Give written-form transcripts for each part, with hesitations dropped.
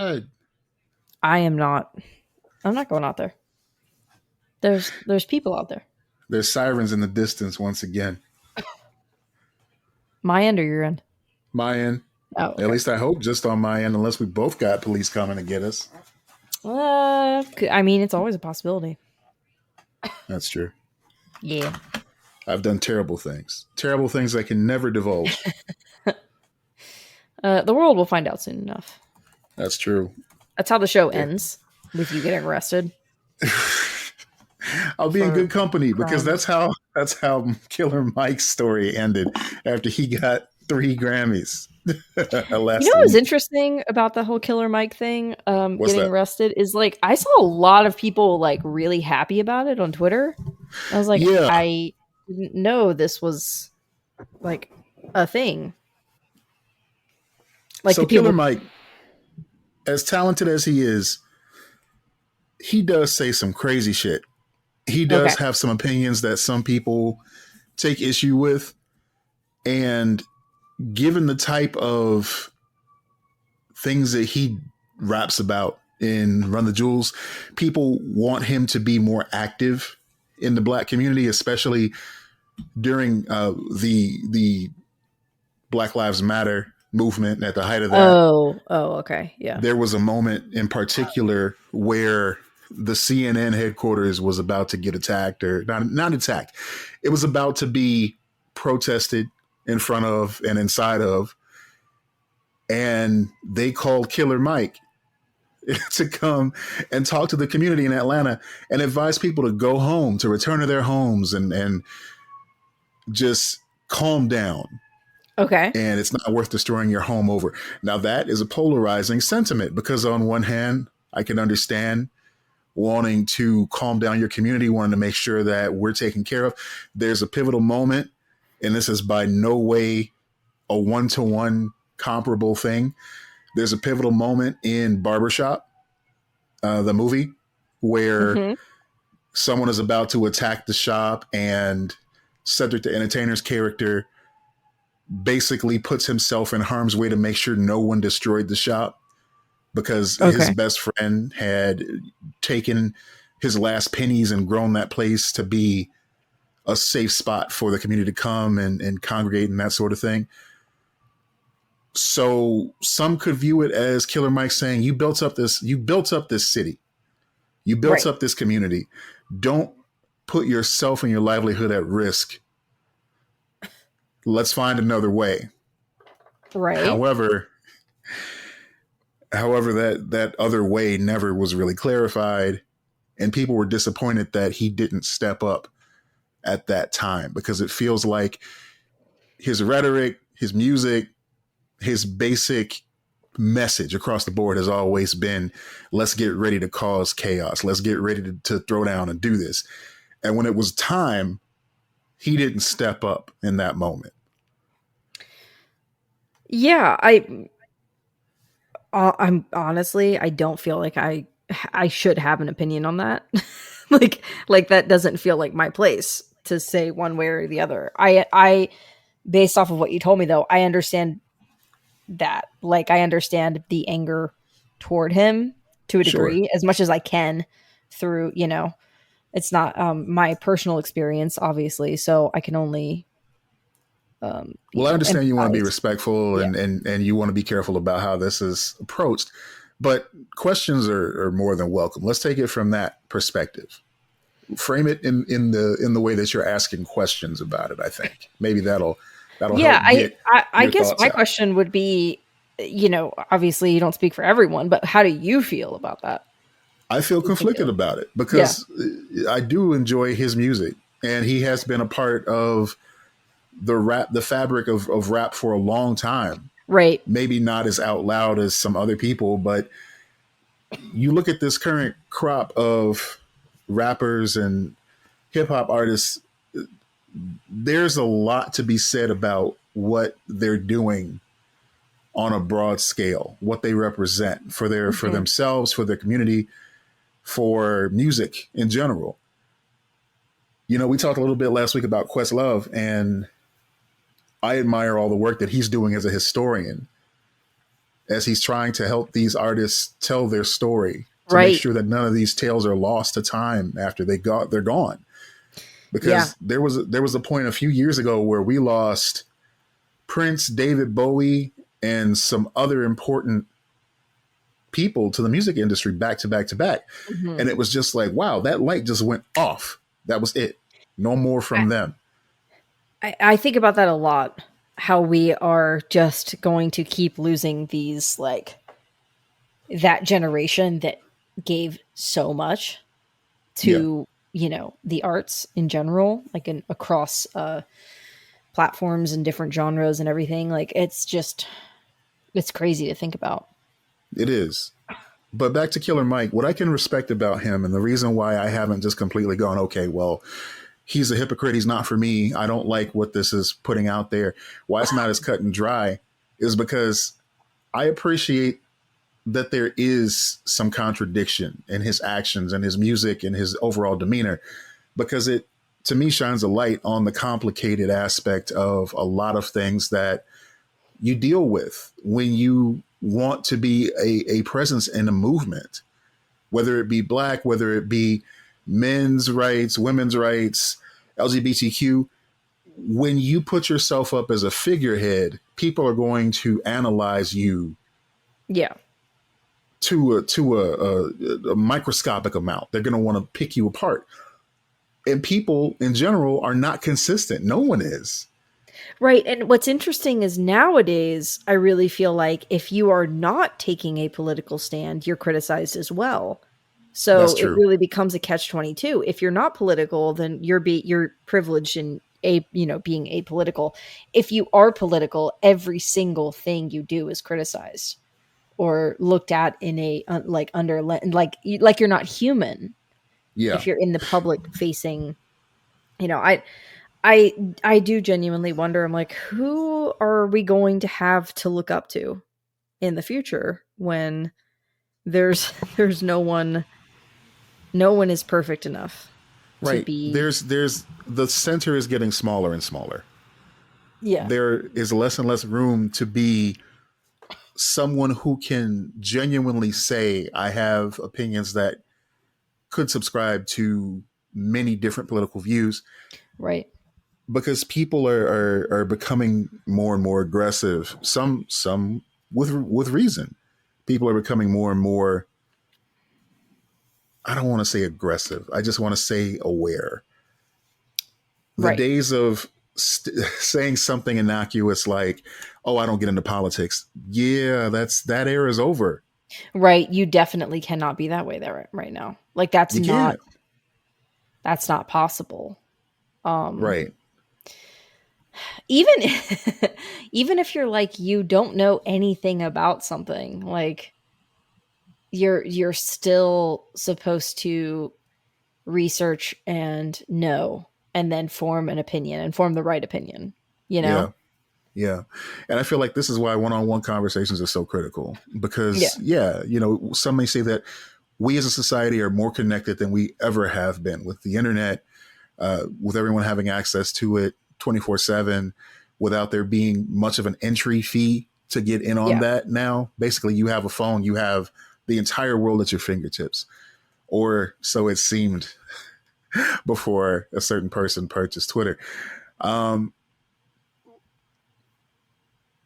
outside. I am not. I'm not going out there. There's people out there. There's sirens in the distance once again. My end or your end? My end. Oh, At okay. least I hope just on my end, unless we both got police coming to get us. I mean, it's always a possibility. That's true. Yeah. I've done terrible things. Terrible things I can never divulge. The world will find out soon enough. That's true. That's how the show ends, with you getting arrested. I'll be in For good company because crime. that's how Killer Mike's story ended after he got 3 Grammys You know last what was week. interesting about the whole Killer Mike thing, What's getting that? arrested, is like I saw a lot of people like really happy about it on Twitter. I was like, Yeah. I didn't know this was like a thing. Like So the Killer people. Mike, as talented as he is, he does say some crazy shit. He Okay. does have some opinions that some people take issue with. And given the type of things that he raps about in Run the Jewels, people want him to be more active in the black community, especially during the Black Lives Matter movement. At the height of that, Okay, yeah. there was a moment in particular where the CNN headquarters was about to get attacked, or not attacked. It was about to be protested in front of and inside of, and they called Killer Mike to come and talk to the community in Atlanta and advise people to go home, to return to their homes, and just calm down. Okay. And it's not worth destroying your home over. Now, that is a polarizing sentiment because, on one hand, I can understand wanting to calm down your community, wanting to make sure that we're taken care of. There's a pivotal moment, and this is by no way a one-to-one comparable thing. There's a pivotal moment in Barbershop, the movie, where Mm-hmm. someone is about to attack the shop, and Cedric the Entertainer's character basically puts himself in harm's way to make sure no one destroyed the shop because his Okay. best friend had taken his last pennies and grown that place to be a safe spot for the community to come and congregate and that sort of thing. So some could view it as Killer Mike saying, you built up this city. You built Right. up this community. Don't put yourself and your livelihood at risk. Let's find another way. Right. However, that other way never was really clarified, and people were disappointed that he didn't step up at that time because it feels like his rhetoric, his music, his basic message across the board has always been, let's get ready to cause chaos. Let's get ready to throw down and do this. And when it was time, he didn't step up in that moment. Yeah, I'm honestly, I don't feel like I should have an opinion on that. like that doesn't feel like my place to say one way or the other. I based off of what you told me though, I understand that. Like I understand the anger toward him to a Sure. degree as much as I can through, it's not my personal experience obviously, so I can only Well, I understand you want to be empathize. respectful Yeah. and you want to be careful about how this is approached, but questions are more than welcome. Let's take it from that perspective. Frame it in the way that you're asking questions about it. I think maybe that'll Yeah, help get I your guess thoughts my out. question would be, obviously you don't speak for everyone, but how do you feel about that I feel in conflicted particular? about it Yeah, because I do enjoy his music, and he has been a part of the fabric of rap for a long time. right. Maybe not as out loud as some other people, but you look at this current crop of rappers and hip hop artists, there's a lot to be said about what they're doing on a broad scale, what they represent for Hmm. themselves, for their community, for music in general. We talked a little bit last week about Questlove, and I admire all the work that he's doing as a historian. as he's trying to help these artists tell their story to make Right. sure that none of these tales are lost to time after they're gone. Yeah. Because there was a point a few years ago where we lost Prince, David Bowie, and some other important people to the music industry back to back to back. Mhm. And it was just like, wow, that light just went off. That was it. No more I, from them. I think about that a lot. How we are just going to keep losing these, like, that generation that gave so much Yeah, to, the arts in general, like across platforms and different genres and everything. Like, it's crazy to think about. it is. But back to Killer Mike, what I can respect about him and the reason why I haven't just completely gone, okay, well, he's a hypocrite. He's not for me. I don't like what this is putting out there. Why it's not as cut and dry is because I appreciate that there is some contradiction in his actions and his music and his overall demeanor, because it, to me, shines a light on the complicated aspect of a lot of things that you deal with when you want to be a presence in a movement, whether it be black, whether it be men's rights, women's rights, LGBTQ. When you put yourself up as a figurehead, people are going to analyze you Yeah. to a microscopic amount. They're going to want to pick you apart. And people in general are not consistent. No one is. Right. And what's interesting is nowadays, I really feel like if you are not taking a political stand, you're criticized as well. That's So it true. really becomes a catch 22. If you're not political, then you're privileged in being apolitical. If you are political, every single thing you do is criticized or looked at in a like under like you're not human Yeah. if you're in the public facing, I do genuinely wonder. I'm like, who are we going to have to look up to in the future when there's there's no one is perfect enough to Right. be. There's the center is getting smaller and smaller. Yeah. There is less and less room to be someone who can genuinely say, I have opinions that could subscribe to many different political views, Right. because people are becoming more and more aggressive. Some with reason. People are becoming more and more, I don't want to say aggressive. I just want to say aware. The Right. days of saying something innocuous like, "Oh, I don't get into politics." Yeah, that era is over. Right. You definitely cannot be that way there right now. Like You can't. that's not possible. Um Right. even even if you're like you don't know anything about something, like you're still supposed to research and know and then form an opinion and form the right opinion, you know? Yeah. Yeah. And I feel like this is why one-on-one conversations are so critical, Yeah. because yeah, some may say that we as a society are more connected than we ever have been with the internet, with everyone having access to it 24/7 without there being much of an entry fee to get in on Yeah. that. Now, basically you have a phone, you have the entire world at your fingertips, or so it seemed before a certain person purchased Twitter. Um,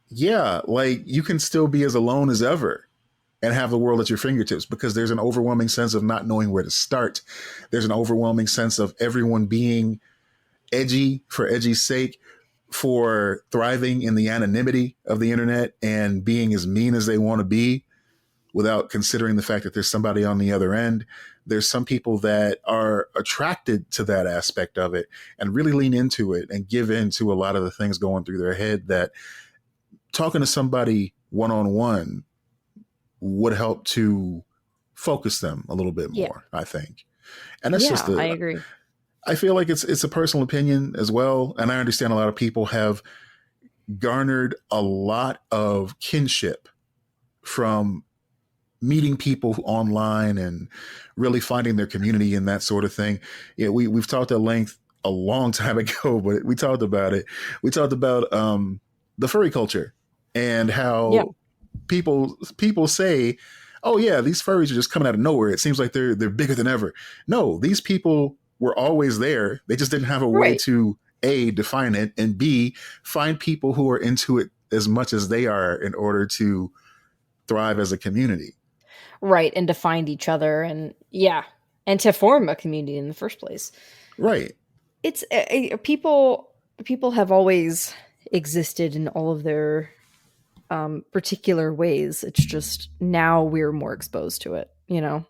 yeah, like you can still be as alone as ever and have the world at your fingertips, because there's an overwhelming sense of not knowing where to start. There's an overwhelming sense of everyone being edgy for edgy's sake, for thriving in the anonymity of the internet and being as mean as they want to be without considering the fact that there's somebody on the other end. There's some people that are attracted to that aspect of it and really lean into it and give in to a lot of the things going through their head that talking to somebody one on one would help to focus them a little bit Yeah. more, I think. And that's just Yeah, I the agree. I feel like it's a personal opinion as well, and I understand a lot of people have garnered a lot of kinship from meeting people online and really finding their community and that sort of thing. Yeah, we've talked at length a long time ago, but we talked about it. We talked about the furry culture and Yeah. how people say, "Oh yeah, these furries are just coming out of nowhere. It seems like they're bigger than ever." No, these people were always there. They just didn't have a way Right. to A, define it, and B, find people who are into it as much as they are in order to thrive as a community. Right. And to find each other and yeah. And to form a community in the first place. Right. It's people have always existed in all of their particular ways. It's just now we're more exposed to it, you know?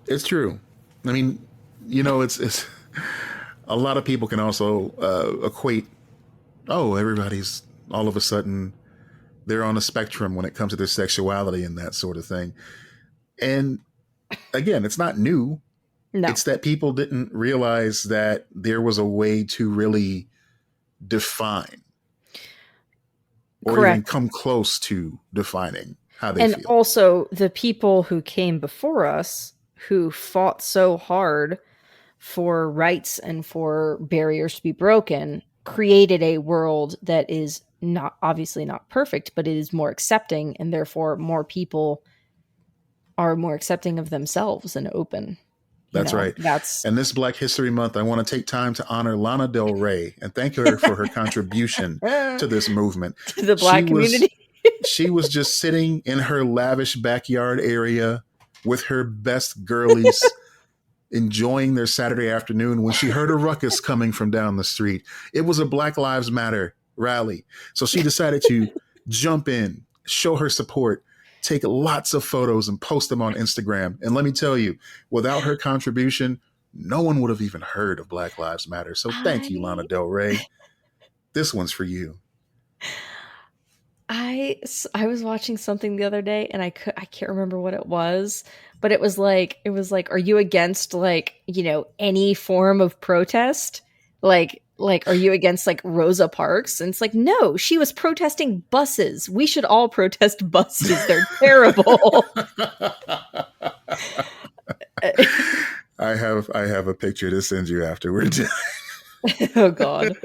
It's true. I mean, it's a lot of people can also equate, oh, everybody's all of a sudden they're on a spectrum when it comes to their sexuality and that sort of thing. And again, it's not new. No. It's that people didn't realize that there was a way to really define or even Correct. come close to defining how they And feel. also the people who came before us who fought so hard for rights and for barriers to be broken created a world that is not obviously not perfect, but it is more accepting, and therefore more people are more accepting of themselves and open. That's right. That's And this Black History Month, I want to take time to honor Lana Del Rey and thank her for her contribution to this movement. to the Black community. She was just sitting in her lavish backyard area with her best girlies, enjoying their Saturday afternoon when she heard a ruckus coming from down the street. It was a Black Lives Matter rally. So she decided to jump in, show her support, take lots of photos and post them on Instagram. And let me tell you, without her contribution, no one would have even heard of Black Lives Matter. So thank you, Lana Del Rey. This one's for you. I was watching something the other day and I can't remember what it was, but it was like are you against any form of protest? Like are you against like Rosa Parks? And it's like, no, she was protesting buses. We should all protest buses. They're terrible. I have a picture to send you afterwards. Oh God.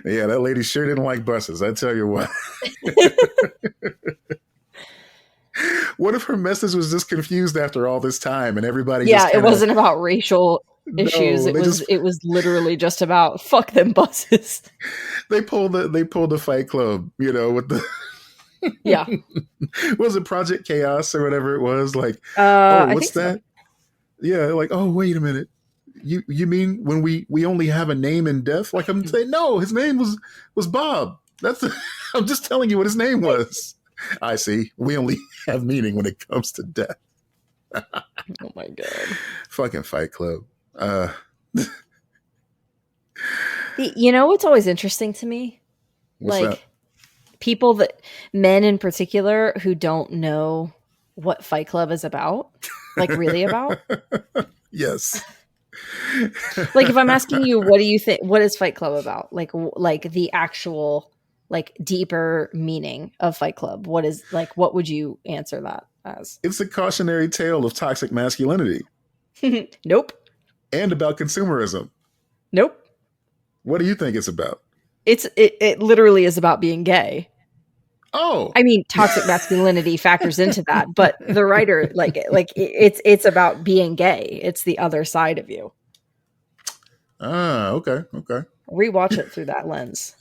Yeah, that lady sure didn't like buses. I tell you what. What if her message was just confused after all this time and everybody just it wasn't about racial issues. No, It was literally just about fuck them buses. they pulled the Fight Club, with the Yeah. was it Project Chaos or whatever it was? Like, I what's think that? so. Yeah, like, oh, wait a minute. You mean when we only have a name in death? Like, I'm saying, no, his name was Bob. I'm just telling you what his name was. I see. We only have meaning when it comes to death. Oh my God. Fucking Fight Club. What's always interesting to me? What's Like people men in particular who don't know what Fight Club is about, like really about. Yes. Like if I'm asking you, what do you think? What is Fight Club about? Like the actual like deeper meaning of Fight Club. What would you answer that as? It's a cautionary tale of toxic masculinity. Nope. And about consumerism. Nope. What do you think it's about? It literally is about being gay. Oh, I mean, toxic masculinity factors into that, but the writer it's about being gay. It's the other side of you. okay. Rewatch it through that lens.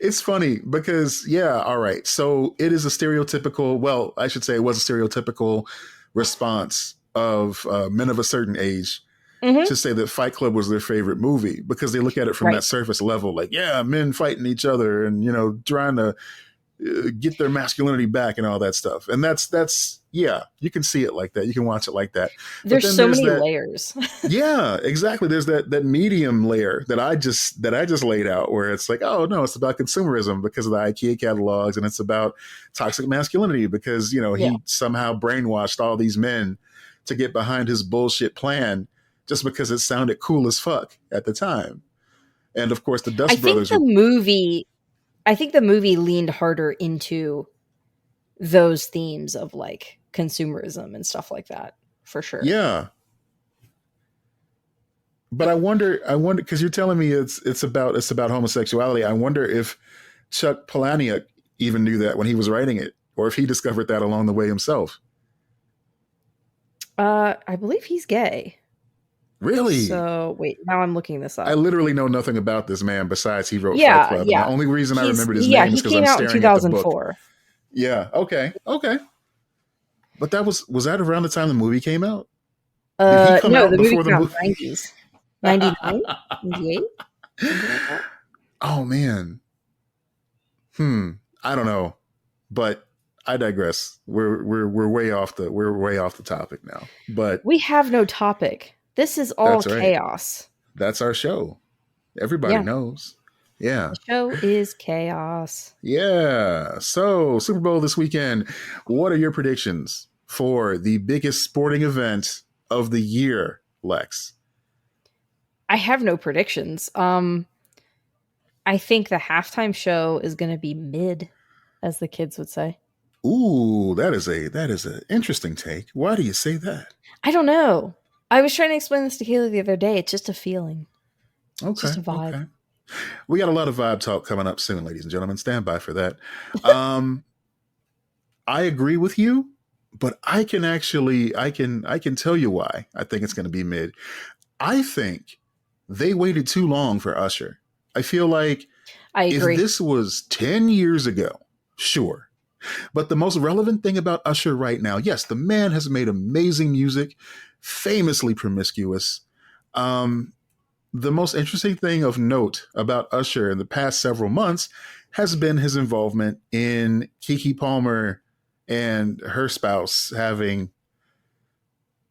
It's funny because, yeah, all right. So it is a stereotypical, well, I should say it was a stereotypical response of men of a certain age to say that Fight Club was their favorite movie because they look at it from that surface level, like, yeah, men fighting each other and, trying to get their masculinity back and all that stuff. And that's yeah, you can see it like that. You can watch it like that. There's so many layers. Yeah, exactly. There's that medium layer that I just laid out where it's like, oh no, it's about consumerism because of the IKEA catalogs, and it's about toxic masculinity because, he somehow brainwashed all these men to get behind his bullshit plan just because it sounded cool as fuck at the time. And of course the Dust Brothers. I think the movie leaned harder into those themes of like consumerism and stuff like that, for sure. Yeah. But I wonder because you're telling me it's about homosexuality. I wonder if Chuck Palahniuk even knew that when he was writing it, or if he discovered that along the way himself. I believe he's gay. Really? So wait, now I'm looking this I up. literally know nothing about this man besides he wrote Fight Yeah, Club, and the yeah. only reason I He's remembered his yeah, name is he because came I'm out in staring at the book. 2004. Yeah. Okay. Okay. But that was that around the time the movie came out? Did he come No, out the movie before the came out in movie? the 90s. 99? 98? Something like that. Oh man. Hmm. I don't know, but I digress. We're way off the topic now. But We have no topic. This is all that's right. chaos. That's our show. Everybody Yeah, knows. Yeah. the show is chaos. Yeah. So, Super Bowl this weekend. What are your predictions for the biggest sporting event of the year, Lex? I have no predictions. I think the halftime show is going to be mid, as the kids would say. Ooh, that is an interesting take. Why do you say that? I don't know. I was trying to explain this to Kayla the other day. It's just a feeling. It's Okay, just a vibe. okay. We got a lot of vibe talk coming up soon, ladies and gentlemen. Stand by for that. Um, I agree with you, but I can tell you why I think it's going to be mid. I think they waited too long for Usher. I feel like I if agree. this was 10 years ago, sure. But the most relevant thing about Usher right now, yes, the man has made amazing music, famously promiscuous. Um, the most interesting thing of note about Usher in the past several months has been his involvement in Keke Palmer and her spouse having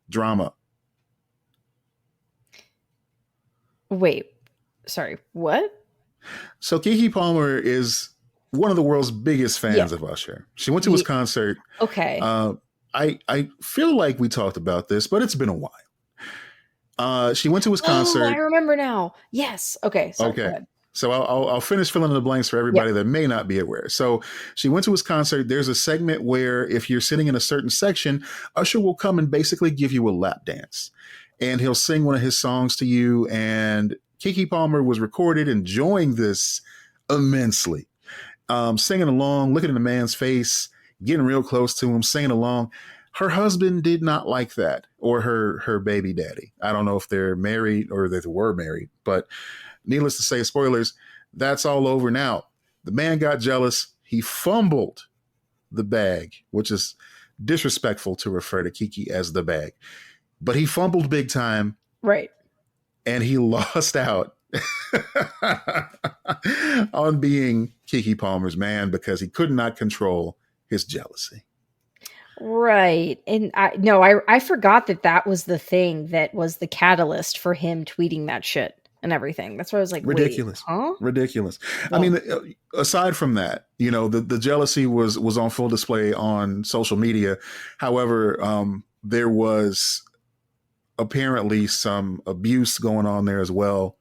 drama. Wait, sorry, what? So Keke Palmer is one of the world's biggest Yeah. fans of Usher. She went to his Ye- concert. okay. Uh, I feel like we talked about this, but it's been a while. She went to his Oh, I concert. remember now. Yes. Okay, sorry, go Okay. ahead. So I'll finish filling in the blanks for Yeah. everybody that may not be aware. So she went to his concert. There's a segment where if you're sitting in a certain section, Usher will come and basically give you a lap dance. And he'll sing one of his songs to you. And Keke Palmer was recorded enjoying this immensely. Singing along, looking in the man's face, getting real close to him, singing along. Her husband did not like that, or her baby daddy. I don't know if they're married or they were married, but needless to say, spoilers, that's all over now. The man got jealous. He fumbled the bag, which is disrespectful to refer to Keke as the bag, but he fumbled big time Right. and he lost out on being Keke Palmer's man because he could not control his jealousy. Right. And I forgot that was the thing that was the catalyst for him tweeting that shit and everything. That's why I was like, wait, Ridiculous. huh? Ridiculous. I Well, mean, aside from that, the jealousy was on full display on social media. However, there was apparently some abuse going on there as well,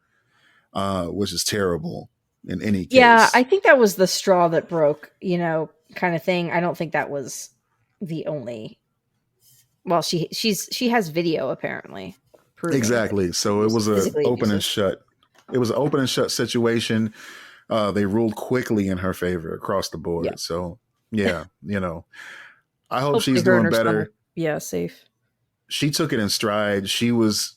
which is terrible in any yeah, case. I think that was the straw that broke, kind of thing. I don't think that was the only. Well, she has video apparently proving that Exactly. he So it was was a physically open and abusive. shut. It was an open and shut situation. They ruled quickly in her favor across the Yeah. board. So yeah, I hope Hopefully she's her and doing her son will, better. yeah, safe. She took it in stride. She was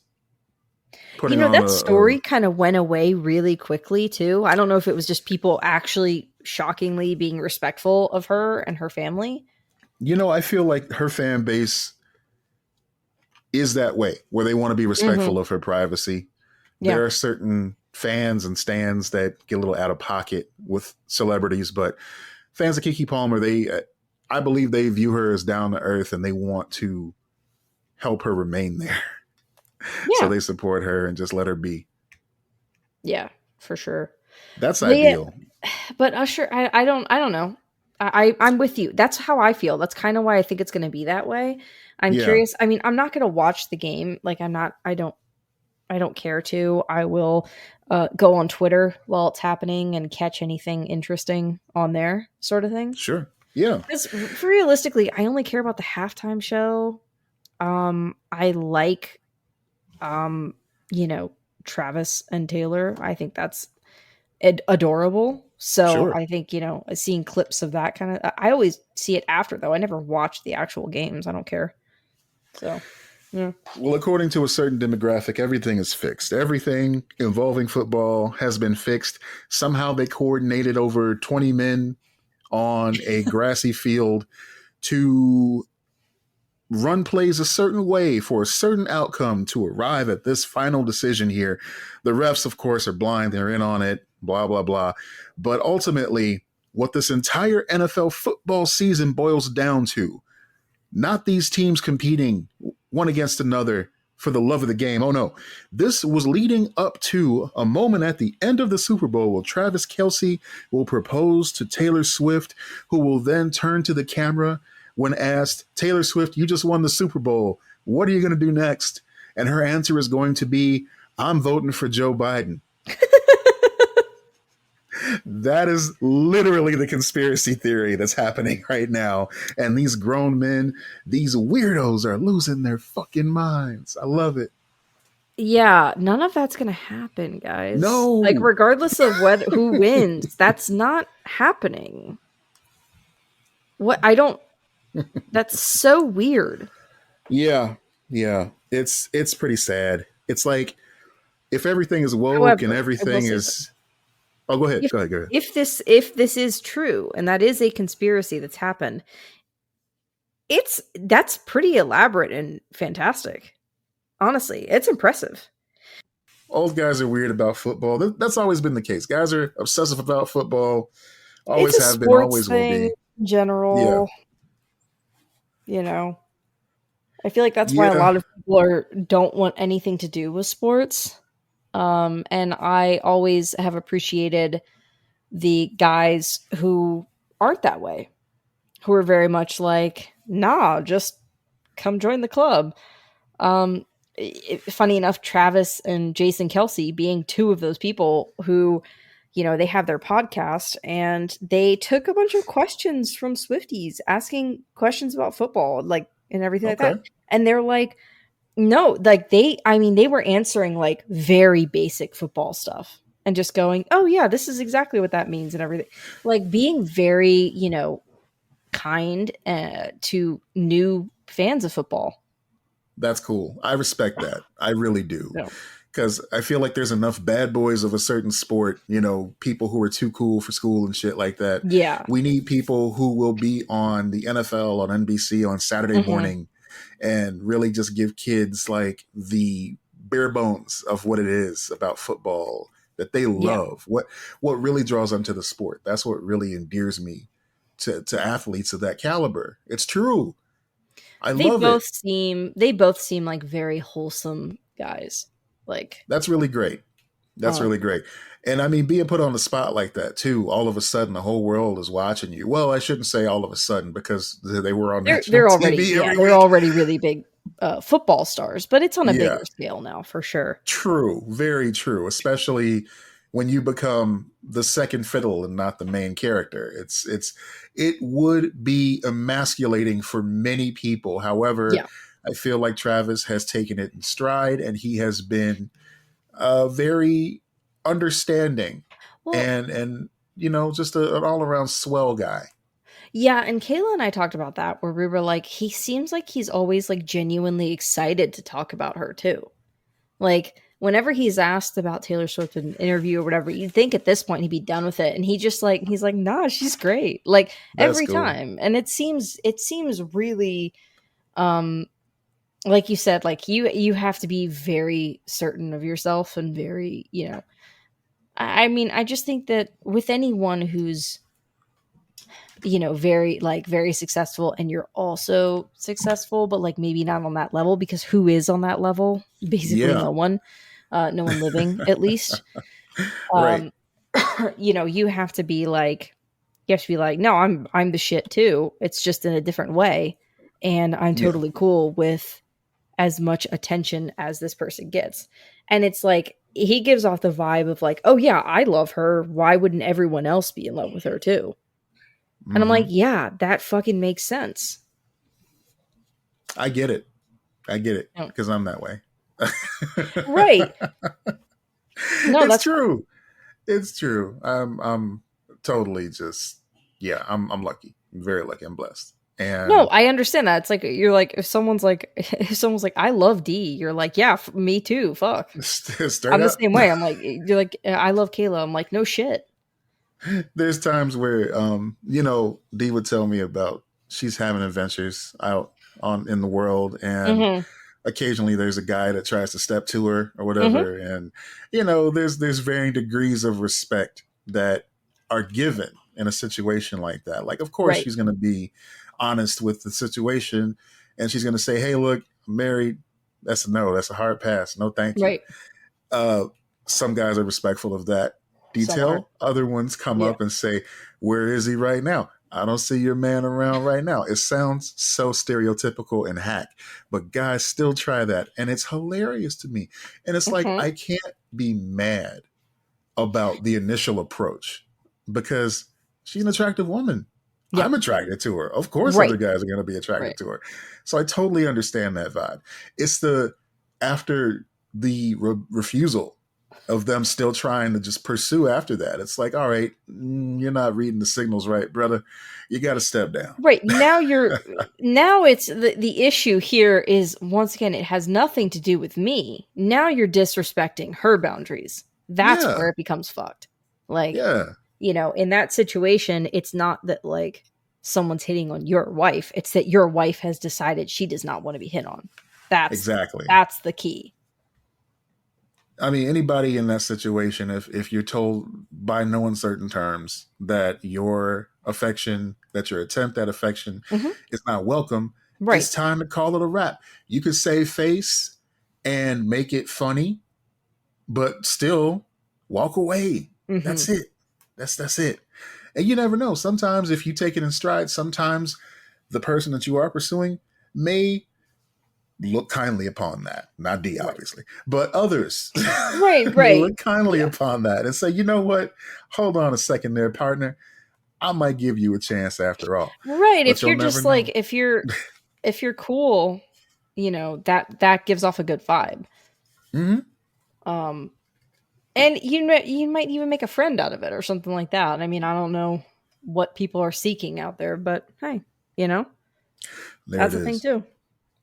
You putting know, on that story kind of went away really quickly too. I don't know if it was just people actually shockingly being respectful of her and her family. I feel like her fan base is that way, where they want to be Mm-hmm. respectful of her privacy. Yeah. There are certain fans and stands that get a little out of pocket with celebrities, but fans of Keke Palmer, I believe they view her as down to earth and they want to help her remain there. So Yeah. they support her and just let her be. Yeah, for sure. That's But yeah, ideal. but Usher, I don't know. I'm with you. That's how I feel. That's kind of why I think it's going to be that way. I'm Yeah, curious. I mean, I'm not going to watch the game. Like, I'm not. I don't care to. I will go on Twitter while it's happening and catch anything interesting on there, sort of thing. sure. Yeah, Because realistically, I only care about the halftime show. I like, um, you know, Travis and Taylor. I think that's adorable. So Sure. I think, seeing clips of that kind of, I always see it after though. I never watch the actual games. I don't care. So, yeah. Well, according to a certain demographic, everything is fixed. Everything involving football has been fixed. Somehow they coordinated over 20 men on a grassy field to run plays a certain way for a certain outcome to arrive at this final decision here. The refs, of course, are blind. They're in on it, blah, blah, blah. But ultimately, what this entire NFL football season boils down to, not these teams competing one against another for the love of the game. Oh no. This was leading up to a moment at the end of the Super Bowl where Travis Kelce will propose to Taylor Swift, who will then turn to the camera when asked, Taylor Swift, you just won the Super Bowl. What are you going to do next? And her answer is going to be, I'm voting for Joe Biden. That is literally the conspiracy theory that's happening right now. And these grown men, these weirdos are losing their fucking minds. I love it. Yeah, none of that's gonna happen, guys. Like, No. regardless of who wins, that's not happening. What I don't That's so weird. Yeah. Yeah. It's pretty sad. It's like if everything is woke and However, I will everything say is oh go ahead. if Go ahead, go ahead. if this is true and that is a conspiracy that's happened, that's pretty elaborate and fantastic. Honestly, it's impressive. Old guys are weird about football. That's always been the case. Guys are obsessive about football. It's Always a have been, sports always will thing be. in Yeah. general, you know. I feel like that's why a Yeah. lot of people don't want anything to do with sports. And I always have appreciated the guys who aren't that way, who are very much like, nah, just come join the club. Funny enough, Travis and Jason Kelsey being two of those people who, they have their podcast and they took a bunch of questions from Swifties asking questions about football, like, and everything like that. Okay. And they're like, no, like they were answering like very basic football stuff and just going, oh yeah, this is exactly what that means and everything. Like being very, kind to new fans of football. That's cool. I respect that. I really do. No. Because I feel like there's enough bad boys of a certain sport, people who are too cool for school and shit like that. Yeah. We need people who will be on the NFL on NBC on Saturday morning and really just give kids like the bare bones of what it is about football that they Yeah. love. What really draws them to the sport. That's what really endears me to athletes of that caliber. It's true. I love it. They both seem like very wholesome guys. Like, That's really great. That's really great. And I mean, being put on the spot like that too, all of a sudden the whole world is watching you. Well, I shouldn't say all of a sudden because they were on national they're TV every week. already really big football stars, but it's on a Yeah. bigger scale now for sure. True, very true. Especially when you become the second fiddle and not the main character. It would be emasculating for many people. However, Yeah. I feel like Travis has taken it in stride and he has been very understanding Well, and just an all around swell guy. yeah, and Kayla and I talked about that where we were like, he seems like he's always like genuinely excited to talk about her too. Like whenever he's asked about Taylor Swift in an interview or whatever, you'd think at this point he'd be done with it. And he's like, nah, she's great. Like That's every cool. time. And it seems really like you said, like you have to be very certain of yourself and very, I mean, I just think that with anyone who's very successful and you're also successful, but like maybe not on that level, because who is on that level? Basically Yeah. no one living at least. Right. You have to be like, no, I'm the shit too. It's just in a different way. And I'm Yeah. totally cool with as much attention as this person gets. And it's like, he gives off the vibe of like, oh yeah, I love her. Why wouldn't everyone else be in love with her too? And I'm like, yeah, that fucking makes sense. I get it. Oh. Because I'm that way. Right. No, It's that's true. It's true. I'm totally just, yeah, I'm lucky. I'm very lucky. I'm blessed. No, And I understand that. It's like you're like if someone's like I love D, you're like yeah, me too. Fuck, straight I'm the up, same way. I'm like you're like I love Kayla. I'm like no shit. there's times where, Dee would tell me about she's having adventures out on in the world, and Mm-hmm. occasionally there's a guy that tries to step to her or Mm-hmm. whatever, and there's varying degrees of respect that are given in a situation like that. Like, of course, Right. she's going to be honest with the situation, and she's going to say, "Hey, look, I'm married. That's a no. That's a hard pass. No, thank you." Right. Uh, some guys are respectful of that Some aren't. detail. Other ones come Yeah. up and say, "Where is he right now? I don't see your man around right now." It sounds so stereotypical and hack, but guys still try that. And it's hilarious to me. And it's like, Mm-hmm. I can't be mad about the initial approach because she's an attractive woman. Yep. I'm attracted to her. Of course, other Right. guys are going to be attracted Right. to her. So I totally understand that vibe. It's the after the refusal of them still trying to just pursue after that. It's like, all right, you're not reading the signals right, brother. You got to step down. Right. Now it's the issue here is once again it has nothing to do with me. Now you're disrespecting her boundaries. That's Yeah, where it becomes fucked. Like, yeah, in that situation, it's not that like someone's hitting on your wife. It's that your wife has decided she does not want to be hit on. That's exactly. that's the key. I mean, anybody in that situation, if you're told by no uncertain terms that your affection, that your attempt at affection Hmm. is not welcome, Right. it's time to call it a wrap. You could save face and make it funny, but still walk away. Hmm. That's it. That's it. And you never know. Sometimes if you take it in stride, sometimes the person that you are pursuing may look kindly upon that. Not D, Right. obviously, but others Right. may Right. look kindly Yeah. upon that and say, you know what? Hold on a second there, partner. I might give you a chance after all, Right. but If you'll you're never just like know. if you're cool, that gives off a good vibe. Hmm. Um and you might even make a friend out of it or something like that. I mean, I don't know what people are seeking out there, but hey, you know, There it that's a thing is. too.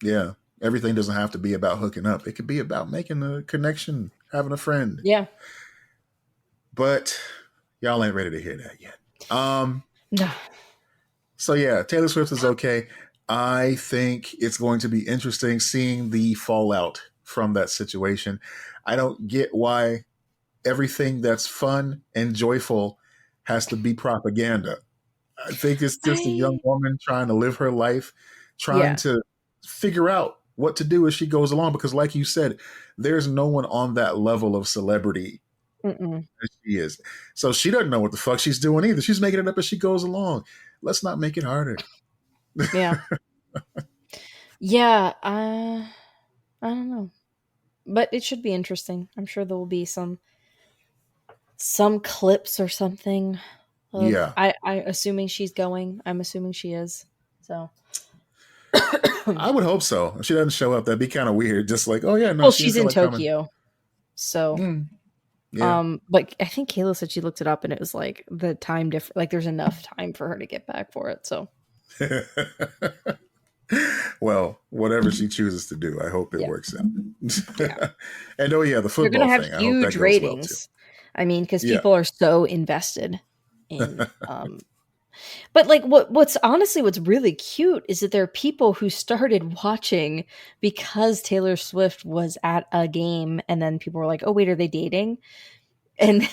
Yeah. Everything doesn't have to be about hooking up. It could be about making a connection, having a friend. Yeah. But y'all ain't ready to hear that yet. Um, No. so yeah, Taylor Swift is okay. I think it's going to be interesting seeing the fallout from that situation. I don't get why everything that's fun and joyful has to be propaganda. I think it's just a young I woman trying to live her life, trying Yeah. to figure out what to do as she goes along. Because, like you said, there's no one on that level of celebrity Mm-mm. as she is. So she doesn't know what the fuck she's doing either. She's making it up as she goes along. Let's not make it harder. Yeah. Yeah. I don't know, but it should be interesting. I'm sure there will be some clips or something of Yeah, I assuming she's going. I'm assuming she is. So I would hope so. If she doesn't show up, that'd be kind of weird. Just like, oh yeah, no, well, she didn't she's feel in like coming. Tokyo. So Yeah. but I think Kayla said she looked it up and it was like the time different like there's enough time for her to get back for it. So Well, whatever she chooses to do, I hope it yeah. works Yeah. out. And oh yeah, the They're gonna football have thing. I hope that huge goes well too. ratings. I mean, because Yeah. people are so invested in but like what's really cute is that there are people who started watching because Taylor Swift was at a game and then people were like, "Oh wait, are they dating?" And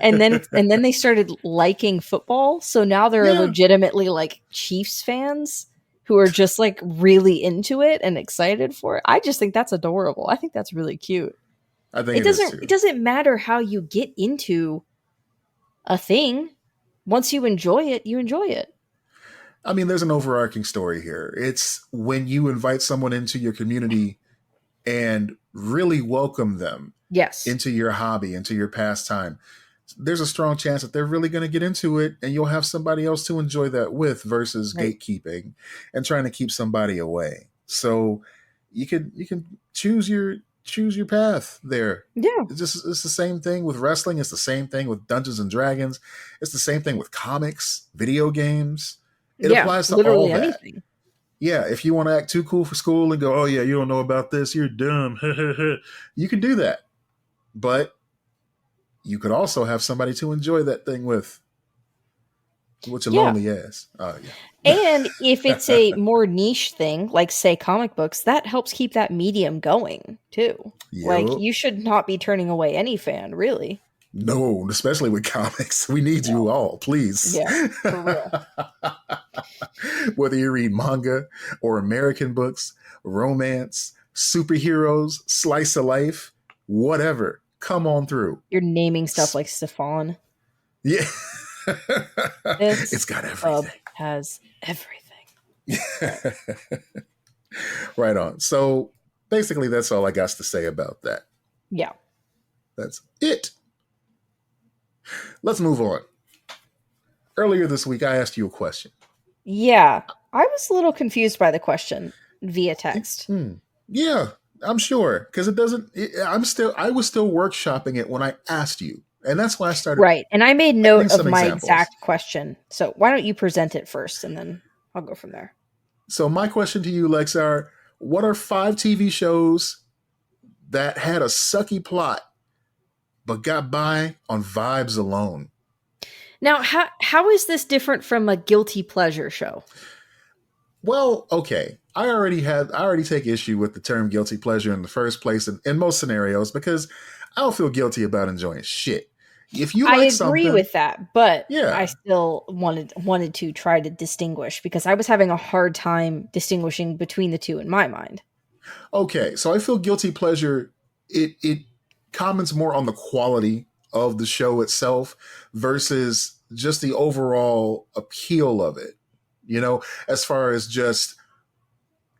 and then they started liking football. So now there are Yeah, legitimately like Chiefs fans who are just like really into it and excited for it. I just think that's adorable. I think that's really cute. I think It it is doesn't it too. doesn't matter how you get into a thing. Once you enjoy it, you enjoy it. I mean, there's an overarching story here. It's when you invite someone into your community and really welcome them Yes. into your hobby, into your pastime. There's a strong chance that they're really going to get into it, and you'll have somebody else to enjoy that with versus Right. gatekeeping and trying to keep somebody away. So you can choose your choose your path there. Yeah. It's the same thing with wrestling. It's the same thing with Dungeons and Dragons. It's the same thing with comics, video games. It Yeah. applies to all Literally that. anything. Yeah, if you want to act too cool for school and go, oh yeah, you don't know about this, you're dumb. You can do that. But you could also have somebody to enjoy that thing with. Which are Yeah. lonely ass. Oh yeah. And if it's a more niche thing, like say comic books, that helps keep that medium going too. Like Yup. you should not be turning away any fan, really. No, especially with comics. We need you all, please. Yeah, for real. Whether you read manga or American books, romance, superheroes, slice of life, whatever, come on through. You're naming stuff like Stefan. Yeah. This It's got club everything. has everything. Right on. So basically, that's all I got to say about that. Yeah. That's it. Let's move on. Earlier this week, I asked you a question. Yeah. I was a little confused by the question via text. Yeah, I'm sure. Because I was still workshopping it when I asked you. And that's why I started. Right. And I made note of some my examples. exact question. So why don't you present it first and then I'll go from there. So my question to you, Lex, are what are 5 TV shows that had a sucky plot but got by on vibes alone? Now, how is this different from a guilty pleasure show? Well, okay. I already take issue with the term guilty pleasure in the first place in most scenarios because I don't feel guilty about enjoying shit. If you I like agree something, with that, but Yeah. I still wanted to try to distinguish because I was having a hard time distinguishing between the two in my mind. Okay, so I feel guilty pleasure. It comments more on the quality of the show itself versus just the overall appeal of it. You know, as far as just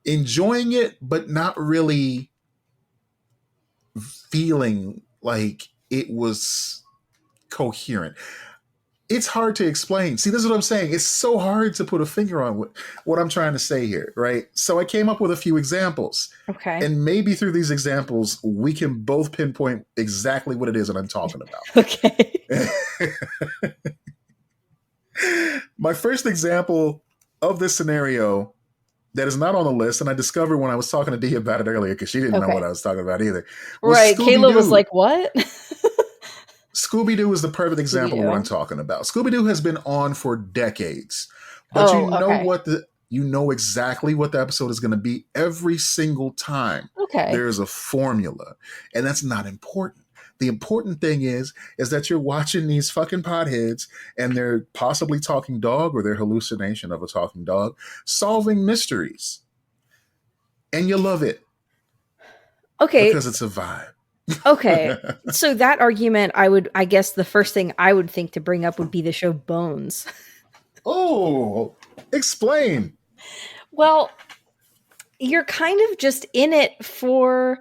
enjoying it, but not really feeling like it was coherent. It's hard to explain. See, this is what I'm saying. It's so hard to put a finger on what I'm trying to say here, right? So I came up with a few examples. Okay. And maybe through these examples, we can both pinpoint exactly what it is that I'm talking about. Okay. My first example of this scenario that is not on the list, and I discovered when I was talking to Dee about it earlier because she didn't know what I was talking about either. Right. Kayla was Scooby-Doo. like, what? Scooby-Doo is the perfect example of what I'm talking about. Scooby-Doo has been on for decades. But you know exactly what the episode is going to be every single time. Okay. There is a formula, and that's not important. The important thing is that you're watching these fucking potheads and they're possibly talking dog or their hallucination of a talking dog solving mysteries. And you love it. Okay. Because it's a vibe. Okay. So that argument, I guess the first thing I would think to bring up would be the show Bones. Oh, explain. Well, you're kind of just in it for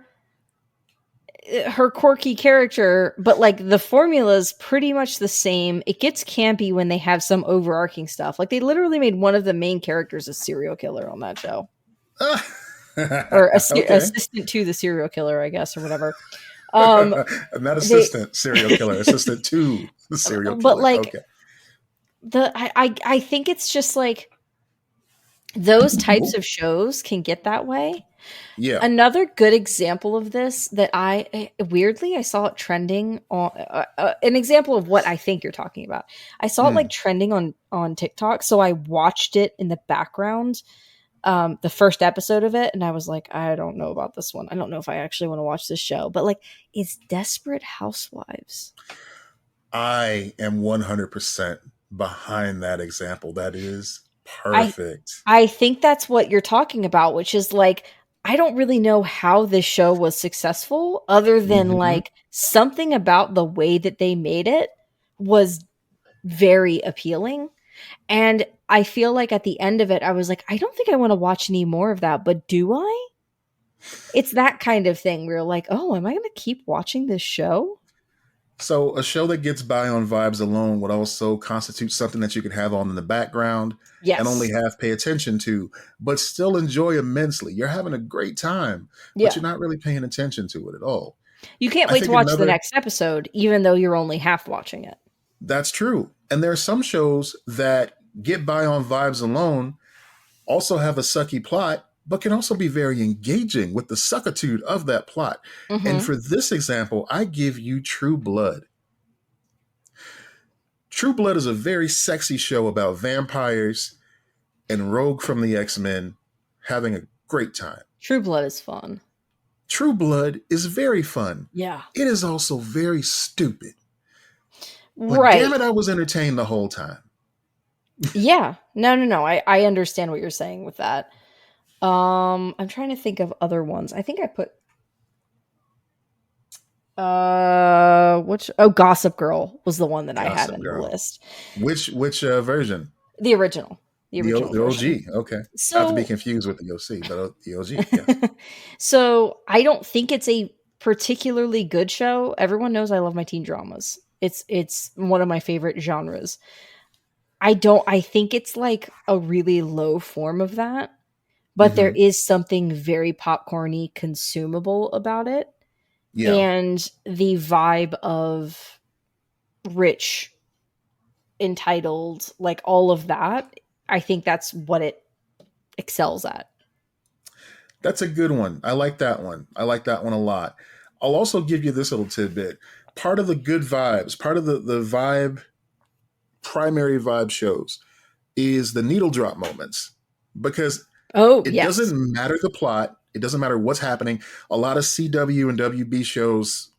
her quirky character, but like the formula is pretty much the same. It gets campy when they have some overarching stuff. Like they literally made one of the main characters a serial killer on that show. Or assistant to the serial killer, I guess, or whatever. Not assistant serial killer, assistant to the serial killer. But like I think it's just like those types of shows can get that way. Yeah. Another good example of this that I saw it trending on an example of what I think you're talking about. I saw it like trending on TikTok, so I watched it in the background. The first episode of it, and I was like, I don't know about this one. I don't know if I actually want to watch this show, but like, it's Desperate Housewives. I am 100% behind that example. That is perfect. I think that's what you're talking about, which is like, I don't really know how this show was successful other than like something about the way that they made it was very appealing. And I feel like at the end of it, I was like, I don't think I want to watch any more of that, but do I? It's that kind of thing where you're like, oh, am I going to keep watching this show? So a show that gets by on vibes alone would also constitute something that you could have on in the background and only Yes. half pay attention to, but still enjoy immensely. You're having a great time, but Yeah. you're not really paying attention to it at all. You can't I wait to think watch the another next episode, even though you're only half watching it. That's true. And there are some shows that get by on vibes alone, also have a sucky plot, but can also be very engaging with the suckitude of that plot. And Hmm. for this example, I give you True Blood. True Blood is a very sexy show about vampires and Rogue from the X-Men having a great time. True Blood is fun. True Blood is very fun. Yeah. It is also very stupid. But Right. damn it, I was entertained the whole time. Yeah. No. I understand what you're saying with that. I'm trying to think of other ones. I think I put which Gossip Girl was the one that I had Gossip in the Girl. list. Which version? The original. The The, original the version. OG. Okay. Not to be So confused with the OC, but the OG. Yeah. so I don't think it's a particularly good show. Everyone knows I love my teen dramas. It's one of my favorite genres. I think it's like a really low form of that, but there Hmm. is something very popcorny consumable about it. Yeah. And the vibe of rich, entitled, like all of that, I think that's what it excels at. That's a good one. I like that one. I like that one a lot. I'll also give you this little tidbit. Part of the good vibes, part of the vibe, primary vibe shows is the needle drop moments because Oh, it yes. doesn't matter the plot. It doesn't matter what's happening. A lot of CW and WB shows,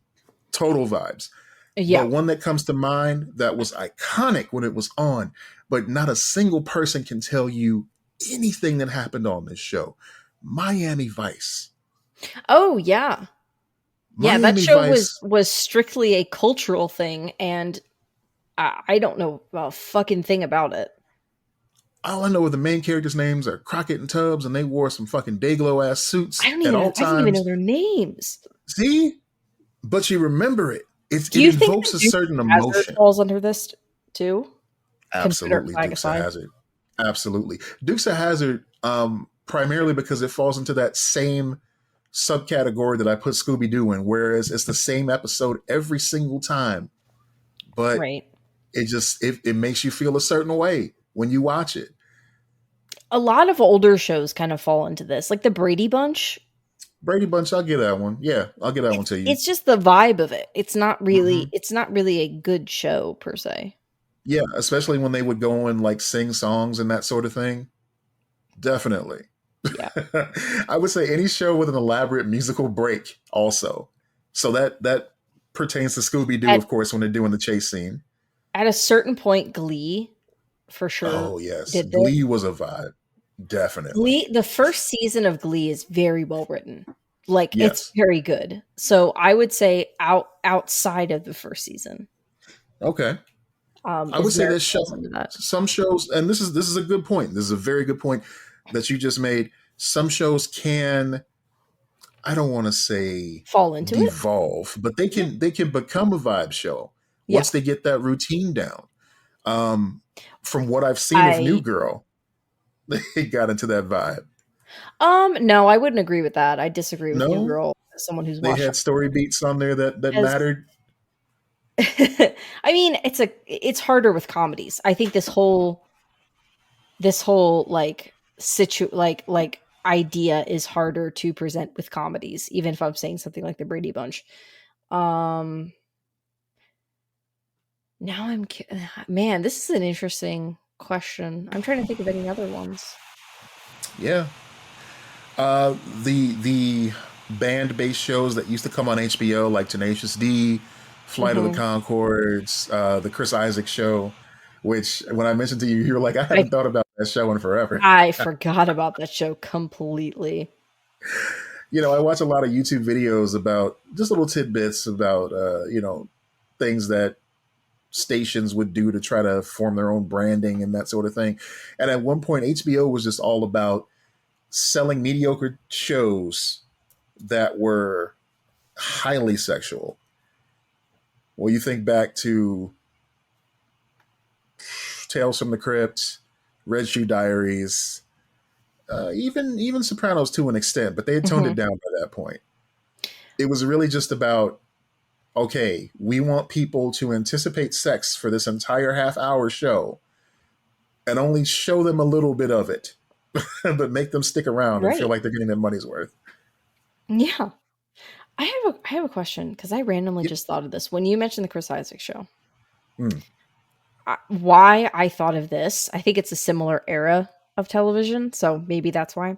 total vibes. Yeah. But one that comes to mind that was iconic when it was on, but not a single person can tell you anything that happened on this show. Miami Vice. Oh, yeah. Yeah, that Miami show Vice. was strictly a cultural thing, and I don't know a fucking thing about it. All I know are the main characters' names are Crockett and Tubbs, and they wore some fucking Dayglow ass suits at all I don't even know times. their names. See, but you remember it. Do It you think invokes that a Dukes certain of Hazzard emotion. falls under this too? Confederate Absolutely, flag Dukes of aside. Hazzard. Absolutely, Dukes of Hazzard. Primarily because it falls into that same subcategory that I put Scooby Doo in, whereas it's the same episode every single time, but Right. it makes you feel a certain way when you watch it. A lot of older shows kind of fall into this, like the Brady Bunch. Brady Bunch, I'll give that one. Yeah, I'll give that one to you. It's just the vibe of it. It's not Hmm. really a good show per se. Yeah, especially when they would go and like sing songs and that sort of thing. Definitely. Yeah. I would say any show with an elaborate musical break also. So that pertains to Scooby Doo, At of course, when they're doing the chase scene. at a certain point, Glee for sure Oh yes, did this. Glee was a vibe. Definitely. Glee, the first season of Glee is very well written. Like it's Yes. very good. So I would say outside of the first season, Okay. I would is say where it this show, falls into that. some shows, and this is a good point. This is a very good point that you just made. Some shows can, I don't want to say Fall into it. devolve, but they can become a vibe show Yeah. once they get that routine down. From what I've seen of New I Girl, they got into that vibe. no, I wouldn't agree with that. I disagree with New No, Girl as someone who's they watched had story beats on there that as mattered. I mean, it's harder with comedies. I think this whole like like idea is harder to present with comedies, even if I'm saying something like the Brady Bunch. Um now man, this is an interesting question. I'm trying to think of any other ones. Yeah. The band based shows that used to come on HBO, like Tenacious D, Flight of the Hmm. Concords, the Chris Isaac show, which when I mentioned to you, you were like, I I haven't thought about that show in forever. I forgot about that show completely. I watch a lot of YouTube videos about just little tidbits about, things that stations would do to try to form their own branding and that sort of thing. And at one point, HBO was just all about selling mediocre shows that were highly sexual. Well, you think back to Tales from the Crypt, Red Shoe Diaries, even Sopranos to an extent, but they had toned Hmm. it down by that point. It was really just about, okay, we want people to anticipate sex for this entire half hour show and only show them a little bit of it, but make them stick around and feel Right. like they're getting their money's worth. Yeah. I have a question because I randomly Yep. just thought of this when you mentioned the Chris Isaac show. Mm, Why I thought of this? I think it's a similar era of television, so maybe that's why.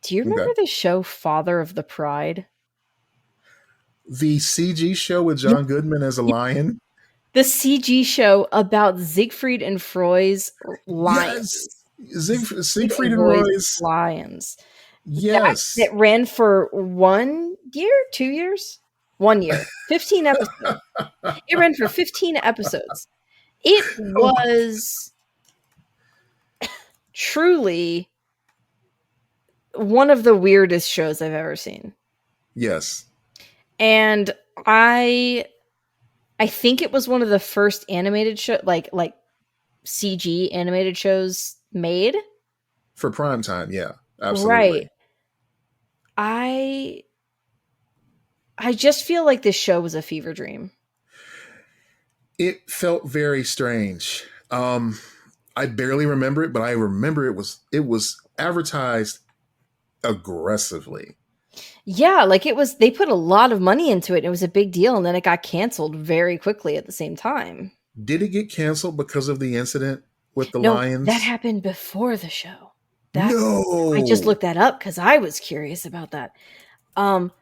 Do you remember okay. the show Father of the Pride? The CG show with Yeah, John Goodman as a yeah. lion. The CG show about Siegfried and Roy's Yes. lions. Siegfried Siegfried and and Roy's Roy's. lions. That Yes. ran for 1 year, 2 years? 1 year. 15 episodes. It ran for 15 episodes. It Oh, was truly one of the weirdest shows I've ever seen. yes. And I think it was one of the first animated show like CG animated shows made. For prime time, yeah. Right. Absolutely. I I just feel like this show was a fever dream. It felt very strange. I barely remember it, but I remember it was advertised aggressively. Yeah, like it was they put a lot of money into it. And it was a big deal and then it got canceled very quickly at the same time. Did it get canceled because of the incident with the No, that Lions? happened before the show. That I just No. looked that up cuz I was curious about that. Um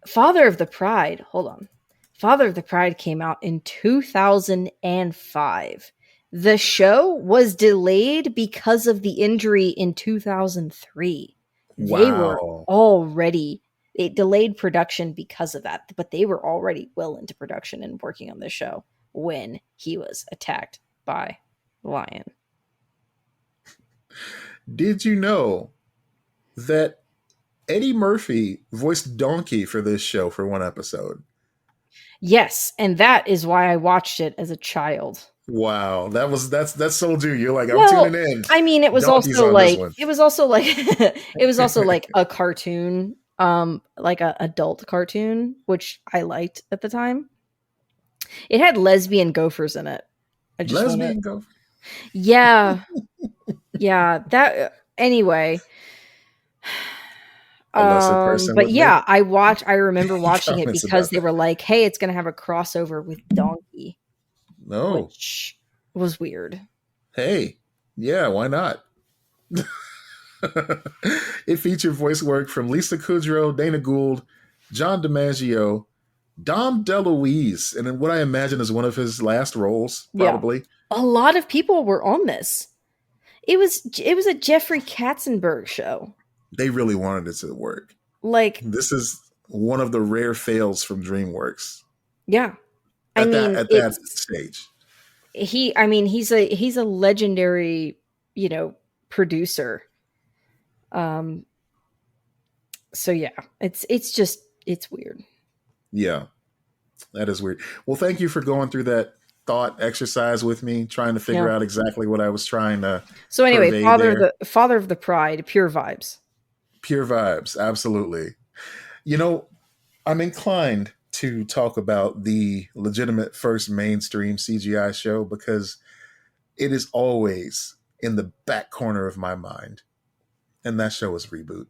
Father of the Pride, hold on. Father of the Pride came out in 2005. The show was delayed because of the injury in 2003. They were Wow. already it delayed production because of that, but they were already well into production and working on this show when he was attacked by the lion. Did you know that Eddie Murphy voiced Donkey for this show for one episode? Yes, and that is why I watched it as a child. Wow. That's sold you. You're like, I'm tuning Well, in. I mean, Donkey's on this one. it was also like it was also like a cartoon, like a adult cartoon, which I liked at the time. It had lesbian gophers in it. I just want to Lesbian go. Yeah. Yeah, that anyway. A lesser person But would make yeah, I remember watching it comments because about they that. were like, "Hey, it's going to have a crossover with Donkey," No. which was weird. Hey. Yeah, why not? It featured voice work from Lisa Kudrow, Dana Gould, John DiMaggio, Dom DeLuise, and in what I imagine is one of his last roles, Yeah. probably. A lot of people were on this. It was a Jeffrey Katzenberg show. They really wanted it to work. Like, This is one of the rare fails from DreamWorks yeah. I at that mean, at that it's stage. I mean, he's a legendary, producer. Um so yeah, it's just it's weird. Yeah, that is weird. Well, thank you for going through that thought exercise with me, trying to figure Yeah. out exactly what I was trying to So anyway, purvey there. Father of the Pride, pure vibes. Pure vibes, absolutely. You know, I'm inclined to talk about the legitimate first mainstream CGI show because it is always in the back corner of my mind, and that show is Reboot.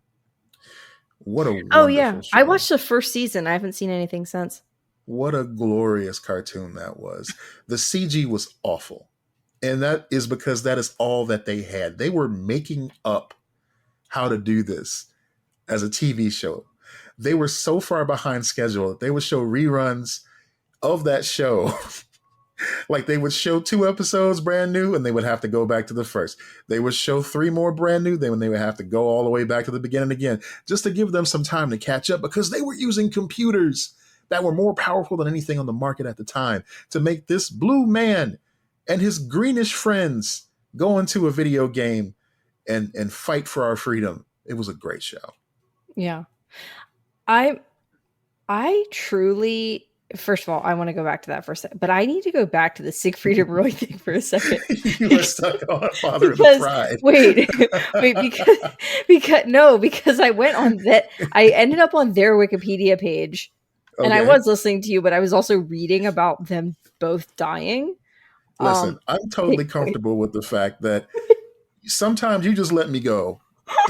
What a Oh yeah, wonderful I show. watched the first season. I haven't seen anything since. What a glorious cartoon that was. The CG was awful. And that is because that is all that they had. They were making up how to do this as a TV show. They were so far behind schedule that they would show reruns of that show. Like they would show 2 episodes brand new and they would have to go back to the first. They would show 3 more brand new, then they would have to go all the way back to the beginning again just to give them some time to catch up because they were using computers that were more powerful than anything on the market at the time to make this blue man and his greenish friends go into a video game and fight for our freedom. It was a great show. Yeah. I I truly first of all, I want to go back to that for a second, but I need to go back to the Siegfried and Roy thing for a second. You are stuck on Father of the Because Pride. wait, because I went on that. I ended up on their Wikipedia page, and I Okay. was listening to you, but I was also reading about them both dying. Listen, I'm totally comfortable with the fact that sometimes you just let me go.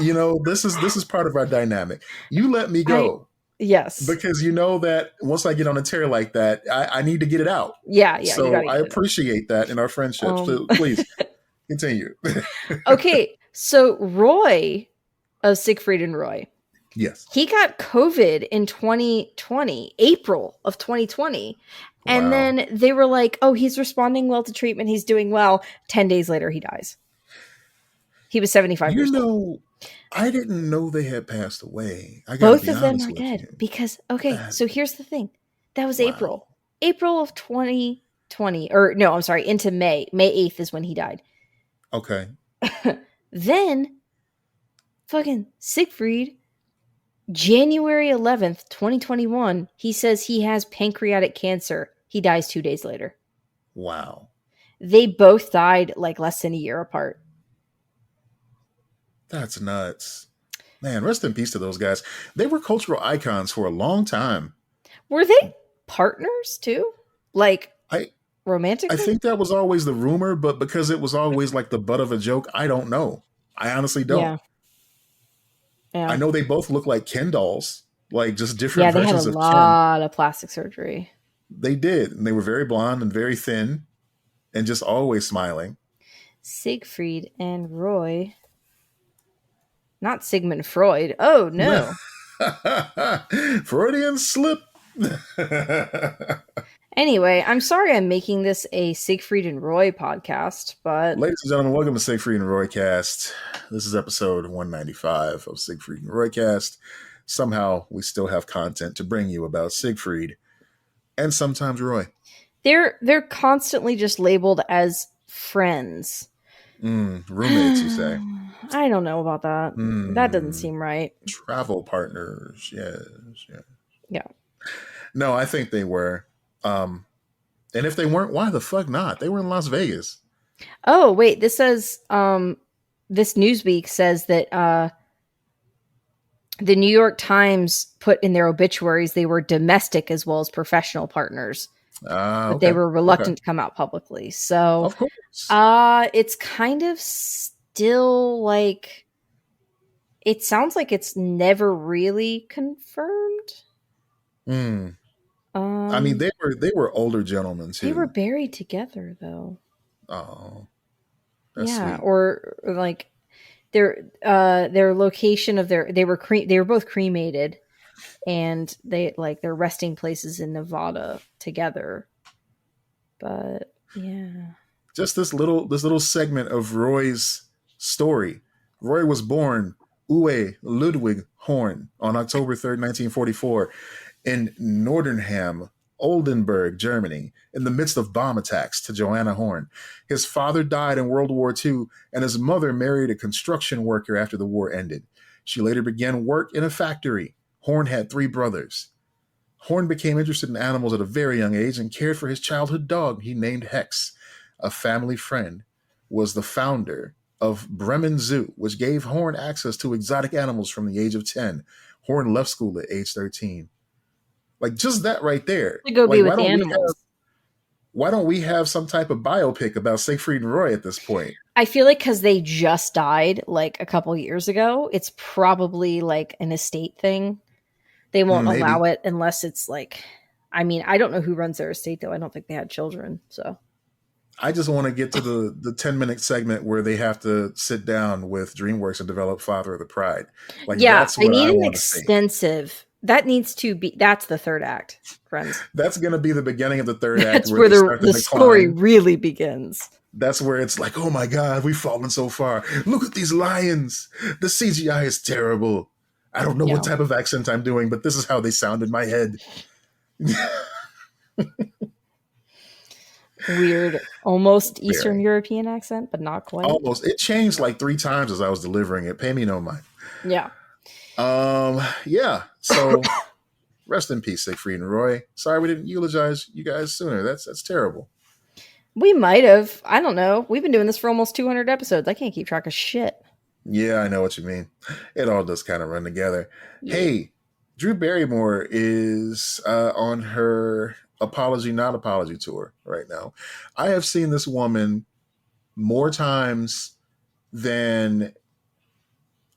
You know, this is part of our dynamic. You let me go Yes. because you know that once I get on a tear like that, I need to get it out. Yeah. You So gotta I get it out. appreciate that in our friendship. So please continue. Okay, so Roy of Siegfried and Roy, Yes. he got COVID in 2020, April of 2020. And Wow. then they were like, oh, he's responding well to treatment. He's doing well. 10 days later, he dies. He was 75 You years old. know, I didn't know they had passed away. I gotta Both be of them honest are with dead you. because, okay, That- so here's the thing. That was wow. April of 2020. Or no, I'm sorry, into May. May 8th is when he died. Okay. Then, fucking Siegfried, January 11th, 2021, he says he has pancreatic cancer. He dies 2 days later. Wow. They both died like less than a year apart. That's nuts. Man, rest in peace to those guys. They were cultural icons for a long time. Were they partners too? Like I romantically? think that was always the rumor, but because it was always like the butt of a joke, I don't know. I honestly don't. Yeah. I know they both look like Ken dolls, like just different Yeah, they had versions a of Ken. lot of plastic surgery. They did. And they were very blonde and very thin and just always smiling. Siegfried and Roy. Not Sigmund Freud. Oh, no. Freudian slip. Anyway, I'm sorry I'm making this a Siegfried and Roy podcast, but Ladies and gentlemen, welcome to Siegfried and Roycast. This is episode 195 of Siegfried and Roycast. Somehow we still have content to bring you about Siegfried and sometimes Roy. they're constantly just labeled as friends. Roommates, you say? I don't know about that. That doesn't seem right. Travel partners, yes. Yeah. No, I think they were. And if they weren't, why the fuck not? They were in Las Vegas. Oh, wait, this says this Newsweek says that the New York Times put in their obituaries they were domestic as well as professional partners. But they were reluctant to come out publicly. So of course. It's kind of still like, it sounds like it's never really confirmed. I mean, they were older gentlemen too. They were buried together though. Oh, yeah, sweet. or like their location of they were both cremated, and they like their resting places in Nevada together. But yeah, just this little segment of Roy's story. Roy was born Uwe Ludwig Horn on October 3rd, 1944 in Nordernham, Oldenburg, Germany, in the midst of bomb attacks to Joanna Horn. His father died in World War II, and his mother married a construction worker after the war ended. She later began work in a factory. Horn had 3 brothers. Horn became interested in animals at a very young age and cared for his childhood dog he named Hex. A family friend was the founder of Bremen Zoo, which gave Horn access to exotic animals from the age of 10. Horn left school at age 13. Like, just that right there. To go be with the animals. Why don't we have some type of biopic about Siegfried and Roy at this point? I feel like because they just died like a couple years ago, it's probably like an estate thing. They won't allow it unless it's like, I mean, I don't know who runs their estate though. I don't think they had children. So I just want to get to the 10-minute segment where they have to sit down with DreamWorks and develop Father of the Pride. Like, yeah, that's what I need an extensive. That needs to be. That's the third act, friends. That's going to be the beginning of the third act. That's where the story really begins. That's where it's like, oh my God, we've fallen so far. Look at these lions. The CGI is terrible. I don't know what type of accent I'm doing, but this is how they sound in my head. Weird, almost Eastern European accent, but not quite. Almost. It changed like 3 times as I was delivering it. Pay me no mind. Yeah. Yeah. So Rest in peace, Siegfried and Roy. Sorry we didn't eulogize you guys sooner. That's terrible. We might have. I don't know. We've been doing this for almost 200 episodes. I can't keep track of shit. Yeah, I know what you mean. It all does kind of run together. Yeah. Hey, Drew Barrymore is on her apology, not apology tour right now. I have seen this woman more times than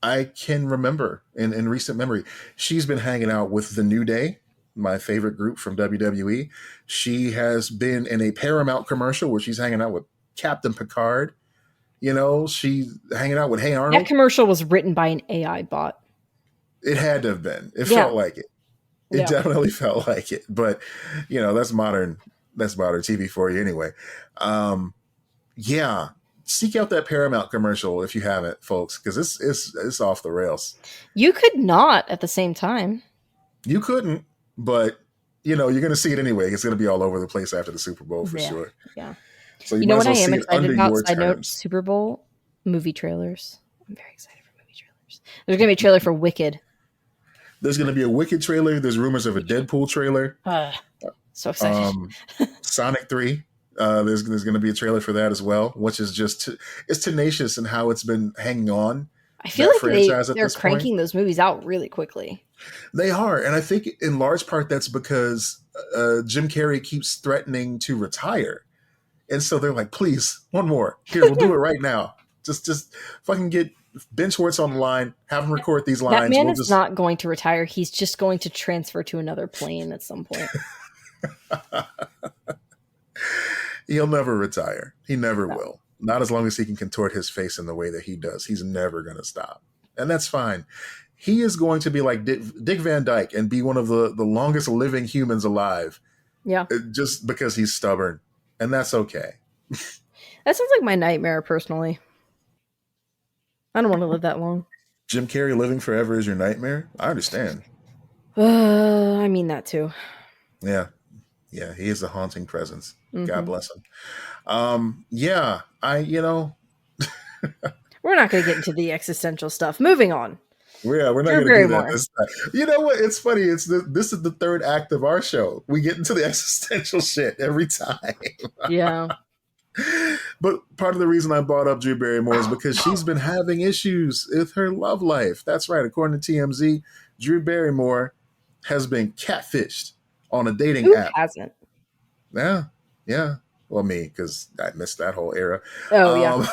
I can remember in recent memory. She's been hanging out with The New Day, my favorite group from WWE. She has been in a Paramount commercial where she's hanging out with Captain Picard. You know, she's hanging out with Hey That Arnold. commercial was written by an AI bot. It had to have been. It Yeah. felt like it. It Yeah. definitely felt like it. But, you know, that's modern TV for you anyway. Yeah. Seek out that Paramount commercial if you haven't, folks, because it's off the rails. You could not at the same time. You couldn't, but you know, you're going to see it anyway. It's going to be all over the place after the Super Bowl for sure. Yeah. So You know might what I as well am see it excited under about? your Side note, terms. Super Bowl movie trailers. I'm very excited for movie trailers. There's going to be a trailer for Wicked. There's going to be a Wicked trailer. There's rumors of a Deadpool trailer. So excited. Sonic 3. There's going to be a trailer for that as well, which is just it's tenacious in how it's been hanging on. I feel that like franchise at they're this cranking point. those movies out really quickly. They are, and I think in large part that's because Jim Carrey keeps threatening to retire, and so they're like, "Please, one more. Here, we'll do it right now. Just fucking get Ben Schwartz on the line, have him record these lines. That man We'll is just not going to retire. He's just going to transfer to another plane at some point. He'll never retire. He never will. Not as long as he can contort his face in the way that he does. He's never going to stop. And that's fine. He is going to be like Dick Van Dyke and be one of the longest living humans alive. Yeah. Just because he's stubborn. And that's okay. That sounds like my nightmare, personally. I don't want to live that long. Jim Carrey living forever is your nightmare? I understand. I mean that too. Yeah. Yeah, he is a haunting presence. Mm-hmm. God bless him. Yeah, We're not going to get into the existential stuff. Moving on. Yeah, we're not going to do that this time. You know what? It's funny. This is the third act of our show. We get into the existential shit every time. Yeah. But part of the reason I brought up Drew Barrymore is because she's been having issues with her love life. That's right. According to TMZ, Drew Barrymore has been catfished on a dating Who app. hasn't? Yeah. Well, me, because I missed that whole era. Oh, yeah.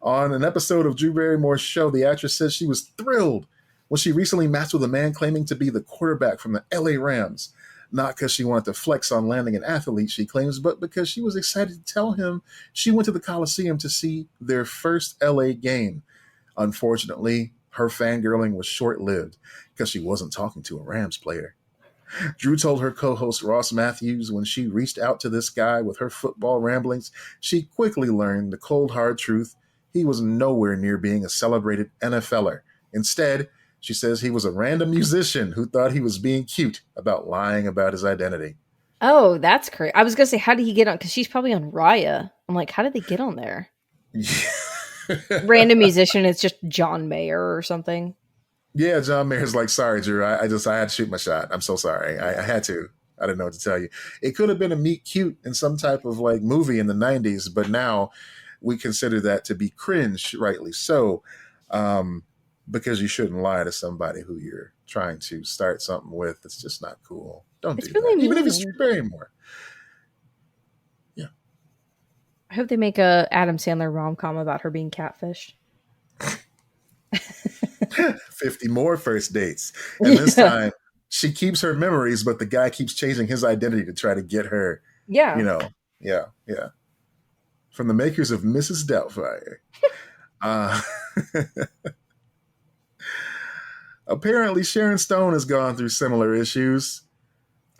On an episode of Drew Barrymore's show, the actress said she was thrilled when she recently matched with a man claiming to be the quarterback from the LA Rams. Not because she wanted to flex on landing an athlete, she claims, but because she was excited to tell him she went to the Coliseum to see their first LA game. Unfortunately, her fangirling was short-lived because she wasn't talking to a Rams player. Drew told her co-host Ross Matthews when she reached out to this guy with her football ramblings, she quickly learned the cold hard truth. He was nowhere near being a celebrated NFLer. Instead, she says he was a random musician who thought he was being cute about lying about his identity. Oh, that's crazy. I was going to say, how did he get on? Because she's probably on Raya. I'm like, how did they get on there? Random musician, it's just John Mayer or something. Yeah, John Mayer's like, sorry, Drew, I had to shoot my shot. I'm so sorry. I had to. I didn't know what to tell you. It could have been a meet cute in some type of like movie in the 90s, but now we consider that to be cringe, rightly so, because you shouldn't lie to somebody who you're trying to start something with. It's just not cool. Don't do that. Even if it's Drew Barrymore. Yeah. I hope they make a Adam Sandler rom-com about her being catfished. 50 more first dates. And this time she keeps her memories, but the guy keeps changing his identity to try to get her. Yeah. You know, yeah. From the makers of Mrs. Doubtfire. Apparently Sharon Stone has gone through similar issues.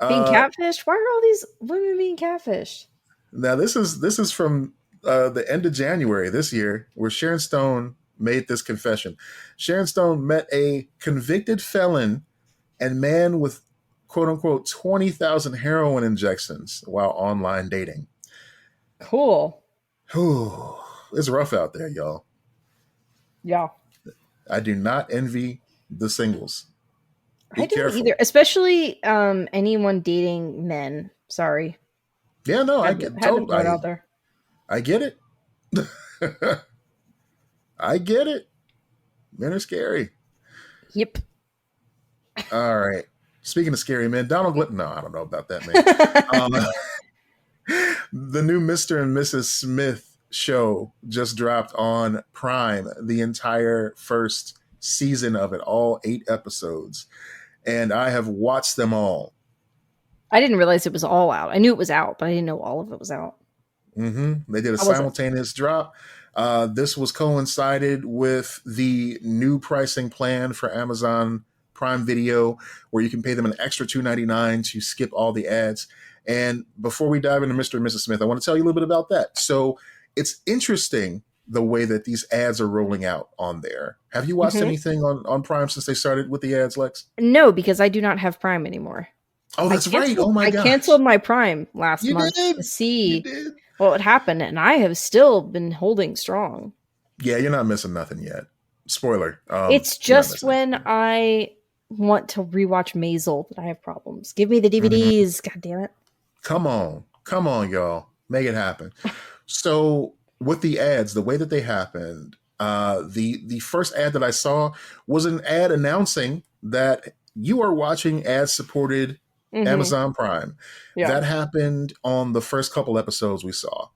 Being catfished? Why are all these women being catfished? Now this is from the end of January this year, where Sharon Stone made this confession. Sharon Stone met a convicted felon and man with quote unquote 20,000 heroin injections while online dating. Cool. Ooh, it's rough out there, y'all. Yeah. I do not envy the singles. I Be don't careful. either, especially anyone dating men. Sorry, Yeah, no, had to throw it out there. I get it. I get it. Men are scary. Yep. All right. Speaking of scary men, Donald Glenn. No, I don't know about that man. Um, the new Mr. and Mrs. Smith show just dropped on Prime. The entire first season of it, all 8 episodes, and I have watched them all. I didn't realize it was all out. I knew it was out, but I didn't know all of it was out. They did a How was it? simultaneous drop. This was coincided with the new pricing plan for Amazon Prime Video, where you can pay them an extra $2.99 to skip all the ads. And before we dive into Mr. and Mrs. Smith, I want to tell you a little bit about that. So it's interesting the way that these ads are rolling out on there. Have you watched anything on Prime since they started with the ads, Lex? No, because I do not have Prime anymore. Oh, that's right. Oh my I gosh. canceled my Prime last You month did. to see You did. what would happen, and I have still been holding strong. Yeah, you're not missing nothing yet. Spoiler. It's just when I want to rewatch Maisel that I have problems. Give me the DVDs. God damn it. Come on, y'all. Make it happen. So with the ads, the way that they happened, the first ad that I saw was an ad announcing that you are watching ad-supported Amazon Prime. Yeah. That happened on the first couple episodes we saw.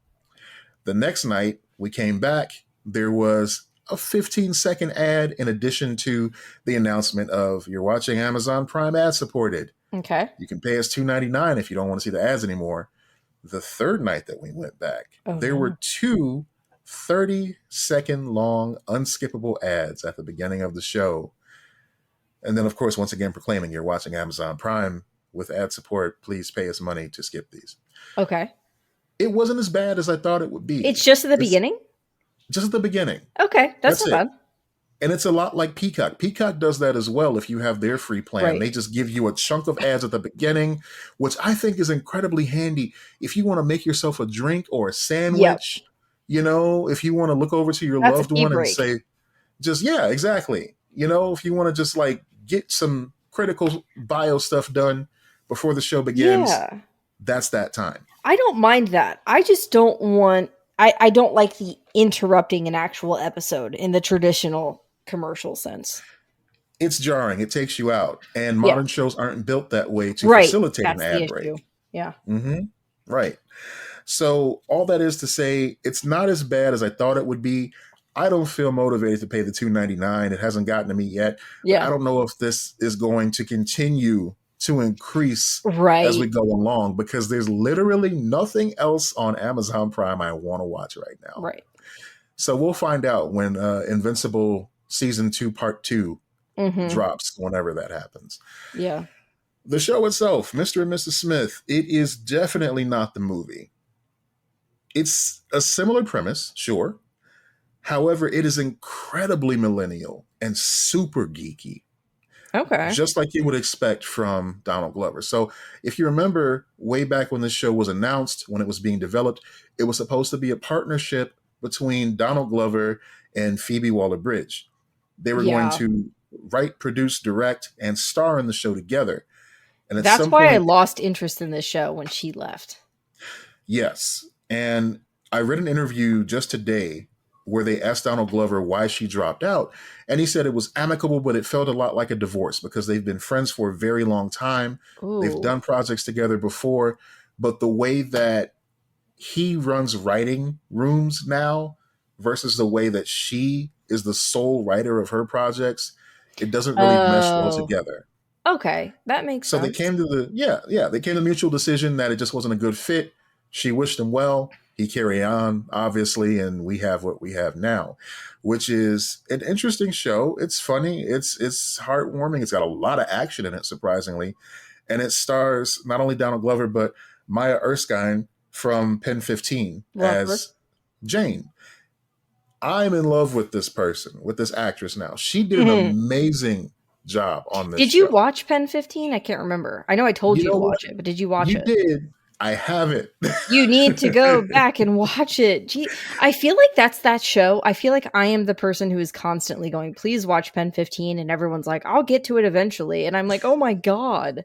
The next night we came back, there was a 15-second ad in addition to the announcement of you're watching Amazon Prime ad-supported. Okay. You can pay us $2.99 if you don't want to see the ads anymore. The third night that we went back, there were 2 30-second long unskippable ads at the beginning of the show. And then, of course, once again, proclaiming you're watching Amazon Prime with ad support. Please pay us money to skip these. Okay. It wasn't as bad as I thought it would be. It's just at the beginning? Just at the beginning. Okay. That's not bad. And it's a lot like Peacock. Peacock does that as well if you have their free plan. Right. They just give you a chunk of ads at the beginning, which I think is incredibly handy if you want to make yourself a drink or a sandwich. You know, if you want to look over to your loved one and say, yeah, exactly. You know, if you want to just like get some critical bio stuff done before the show begins, that's that time. I don't mind that. I just don't want, I don't like the interrupting an actual episode in the traditional commercial sense. It's jarring. It takes you out. And modern shows aren't built that way to facilitate an ad break. Yeah. Right. So all that is to say, it's not as bad as I thought it would be. I don't feel motivated to pay the $2.99. It hasn't gotten to me yet. Yeah. I don't know if this is going to continue to increase as we go along, because there's literally nothing else on Amazon Prime I want to watch right now. Right. So we'll find out when Invincible Season 2 Part 2 drops, whenever that happens. Yeah. The show itself, Mr. and Mrs. Smith, it is definitely not the movie. It's a similar premise, sure. However, it is incredibly millennial and super geeky. Okay. Just like you would expect from Donald Glover. So if you remember way back when this show was announced, when it was being developed, it was supposed to be a partnership between Donald Glover and Phoebe Waller-Bridge. They were going to write, produce, direct, and star in the show together. And that's why I lost interest in this show when she left. Yes. And I read an interview just today where they asked Donald Glover why she dropped out. And he said it was amicable, but it felt a lot like a divorce because they've been friends for a very long time. Ooh. They've done projects together before, but the way that he runs writing rooms now versus the way that she is the sole writer of her projects, it doesn't really mesh well together. Okay, that makes sense. So they came to they came to the mutual decision that it just wasn't a good fit. She wished him well. He carried on, obviously, and we have what we have now, which is an interesting show. It's funny. It's heartwarming. It's got a lot of action in it, surprisingly. And it stars not only Donald Glover, but Maya Erskine from Pen 15 as Jane. I'm in love with this person, with this actress now. She did an amazing job on this show. Did you watch Pen 15? I can't remember. I know I told you to watch it, but did you watch it? You did. I haven't. You need to go back and watch it. Gee, I feel like that's that show. I feel like I am the person who is constantly going, please watch Pen 15. And everyone's like, I'll get to it eventually. And I'm like, oh my God.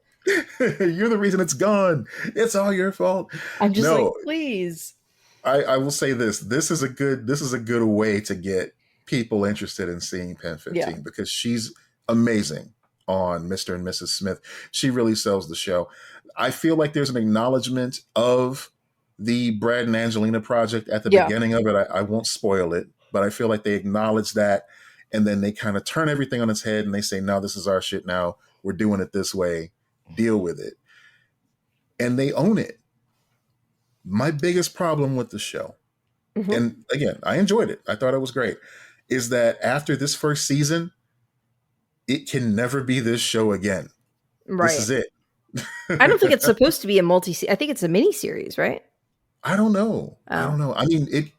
You're the reason it's gone. It's all your fault. I'm just like, No, please. I will say this. This is a good way to get people interested in seeing Pen Yeah. 15 because she's amazing on Mr. and Mrs. Smith. She really sells the show. I feel like there's an acknowledgement of the Brad and Angelina project at the Yeah. beginning of it. I won't spoil it, but I feel like they acknowledge that and then they kind of turn everything on its head and they say, no, this is our shit now. We're doing it this way. Deal with it. And they own it. My biggest problem with the show, Mhm. and again, I enjoyed it. I thought it was great, is that after this first season, it can never be this show again. Right. This is it. I don't think it's supposed to be a I think it's a mini series, right? I don't know. Oh. I don't know. I mean,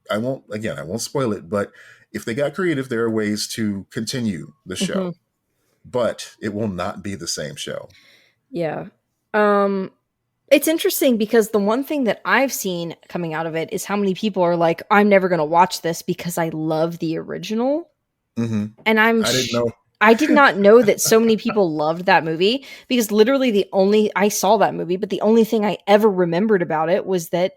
I won't spoil it, but if they got creative, there are ways to continue the show, but it will not be the same show. Yeah. It's interesting because the one thing that I've seen coming out of it is how many people are like, I'm never going to watch this because I love the original. Mm-hmm. And I didn't know. I did not know that so many people loved that movie because literally I saw that movie, but the only thing I ever remembered about it was that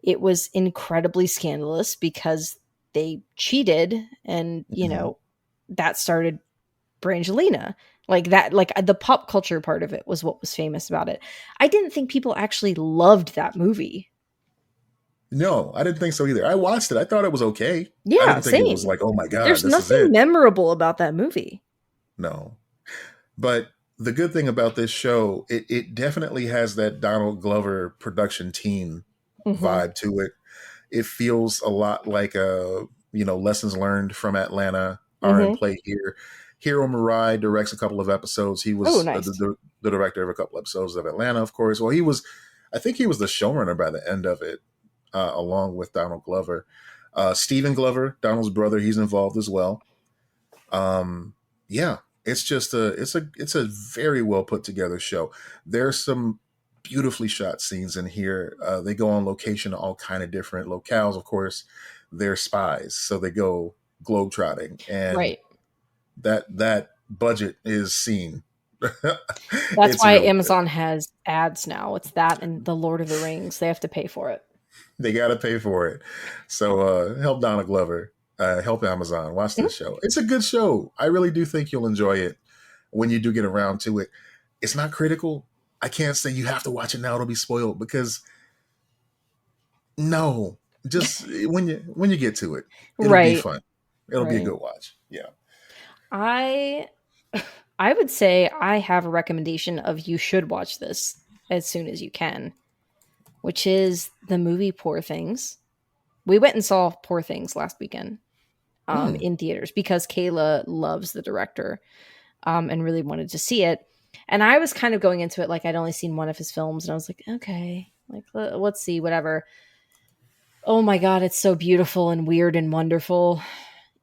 it was incredibly scandalous because they cheated and, you know, that started Brangelina. Like that, like the pop culture part of it was what was famous about it. I didn't think people actually loved that movie. No, I didn't think so either. I watched it. I thought it was okay. Yeah, I didn't think same. it was like, oh my God, There's this is nothing it. memorable about that movie. No. But the good thing about this show, it definitely has that Donald Glover production team vibe to it. It feels a lot like lessons learned from Atlanta are in play here. Hiro Murai directs a couple of episodes. He was nice. the director of a couple episodes of Atlanta, of course. Well, I think he was the showrunner by the end of it, along with Donald Glover. Stephen Glover, Donald's brother, he's involved as well. Yeah, it's just it's a very well put together show. There's some beautifully shot scenes in here. They go on location to all kind of different locales. Of course, they're spies, so they go globetrotting, and right. That budget is seen. That's why really Amazon has ads now. It's that and the Lord of the Rings. They have to pay for it. They got to pay for it. So help Donald Glover. Help Amazon. Watch this show. It's a good show. I really do think you'll enjoy it when you do get around to it. It's not critical. I can't say you have to watch it now. It'll be spoiled because no, just when you get to it, it'll be fun. It'll be a good watch. Yeah. I would say I have a recommendation of you should watch this as soon as you can, which is the movie Poor Things. We went and saw Poor Things last weekend in theaters because Kayla loves the director and really wanted to see it. And I was kind of going into it like I'd only seen one of his films, and I was like, okay, like let's see, whatever. Oh my God, it's so beautiful and weird and wonderful.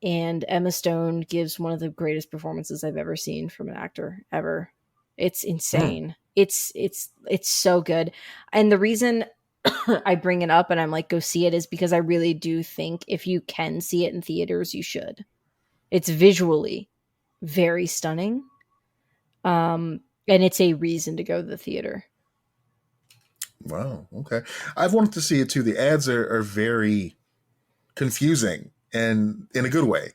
And Emma Stone gives one of the greatest performances I've ever seen from an actor ever. It's insane. It's so good. And the reason I bring it up and I'm like, go see it is because I really do think if you can see it in theaters, you should. It's visually very stunning. And it's a reason to go to the theater. Wow. Okay. I've wanted to see it too. The ads are very confusing and in a good way.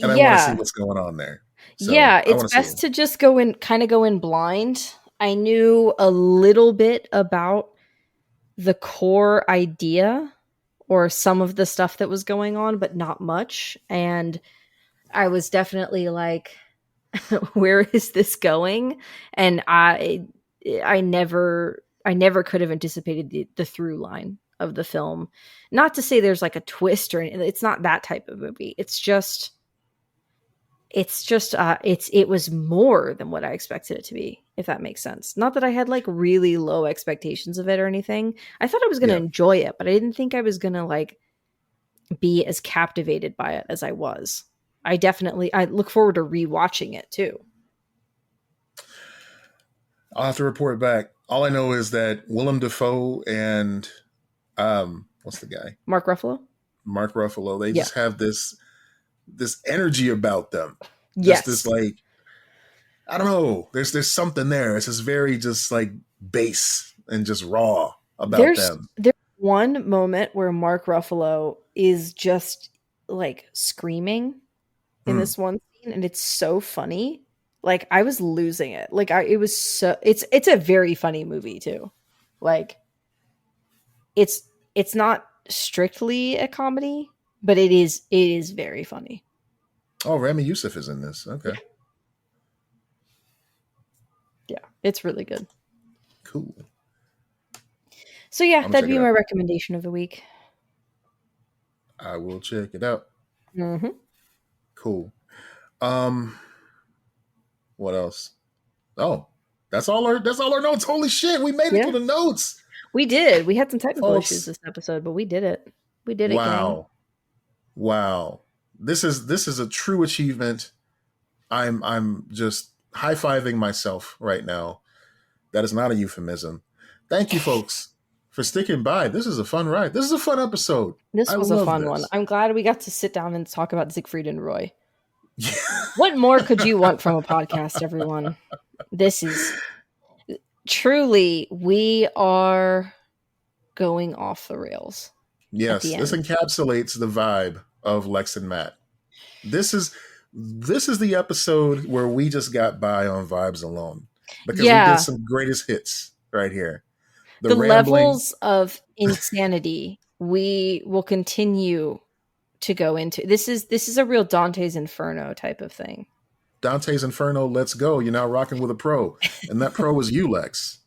And I want to see what's going on there. So yeah, it's best to just go in blind. I knew a little bit about the core idea or some of the stuff that was going on, but not much. And I was definitely like, where is this going? And I never could have anticipated the through line of the film. Not to say there's like a twist or anything. It's not that type of movie. It was more than what I expected it to be, if that makes sense. Not that I had like really low expectations of it or anything. I thought I was going to enjoy it, but I didn't think I was going to like be as captivated by it as I was. I look forward to rewatching it too. I'll have to report back. All I know is that Willem Dafoe and what's the guy? Mark Ruffalo. Mark Ruffalo. They Yeah. just have this energy about them. Just this Yes. like, I don't know. There's something there. It's just very just like base and just raw about them. There's one moment where Mark Ruffalo is just like screaming in Hmm. this one scene, and it's so funny. Like I was losing it. Like it was so it's a very funny movie too. Like it's not strictly a comedy, but it is very funny. Oh, Rami Youssef is in this. Okay, Yeah. Yeah, it's really good. cool. So yeah, I'm gonna that'd check be it my out. recommendation of the week. I will check it out. Hmm. Cool. Um, what else? Oh, that's all our notes. Holy shit, we made it Yeah, through the notes, we did. We had some technical issues folks. this episode, but we did it. We did it, gang. Wow, wow. This is a true achievement. I'm just high fiving myself right now. That is not a euphemism. Thank you, folks, for sticking by. This is a fun ride. This is a fun episode. This I was a love fun one. this. I'm glad we got to sit down and talk about Siegfried and Roy. Yeah. What more could you want from a podcast, everyone? This is truly, we are going off the rails at Yes, the this end. encapsulates the vibe of Lex and Matt. This is the episode where we just got by on vibes alone because we did Yeah, some greatest hits right here. The the rambling levels of insanity we will continue to go into. This is a real Dante's Inferno type of thing. Dante's Inferno, let's go. You're now rocking with a pro. And that pro is you, Lex.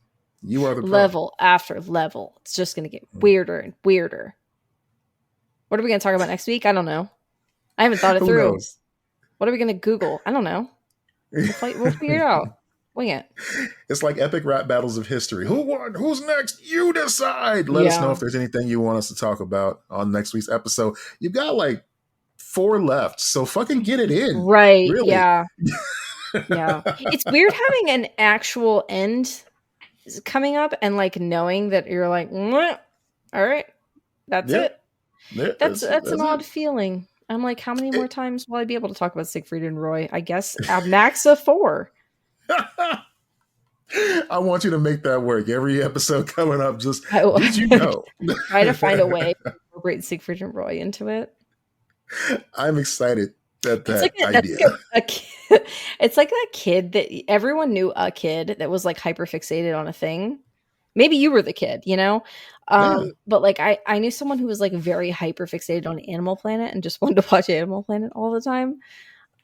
You are the pro. Level after level. It's just going to get weirder and weirder. What are we going to talk about next week? I don't know. I haven't thought it Who through. knows? What are we going to Google? I don't know. We'll figure it out. Wing it. It's like epic rap battles of history. Who won? Who's next? You decide. Let us know Yeah. if there's anything you want us to talk about on next week's episode. You've got like 4 left, so fucking get it in. Right. Really. Yeah. Yeah. It's weird having an actual end coming up and like knowing that you're like, "Mwah. All right, that's Yeah. it. Yeah, That's an odd it. feeling. I'm like, how many It- more times will I be able to talk about Siegfried and Roy? I guess a max of 4. I want you to make that work. Every episode coming up, just I will did you know? try to find a way to incorporate Siegfried and Roy into it. I'm excited at It's that like idea. a kid, it's like that kid that everyone knew, a kid that was like hyper fixated on a thing. Maybe you were the kid, you know? Yeah. But like I knew someone who was like very hyper fixated on Animal Planet and just wanted to watch Animal Planet all the time.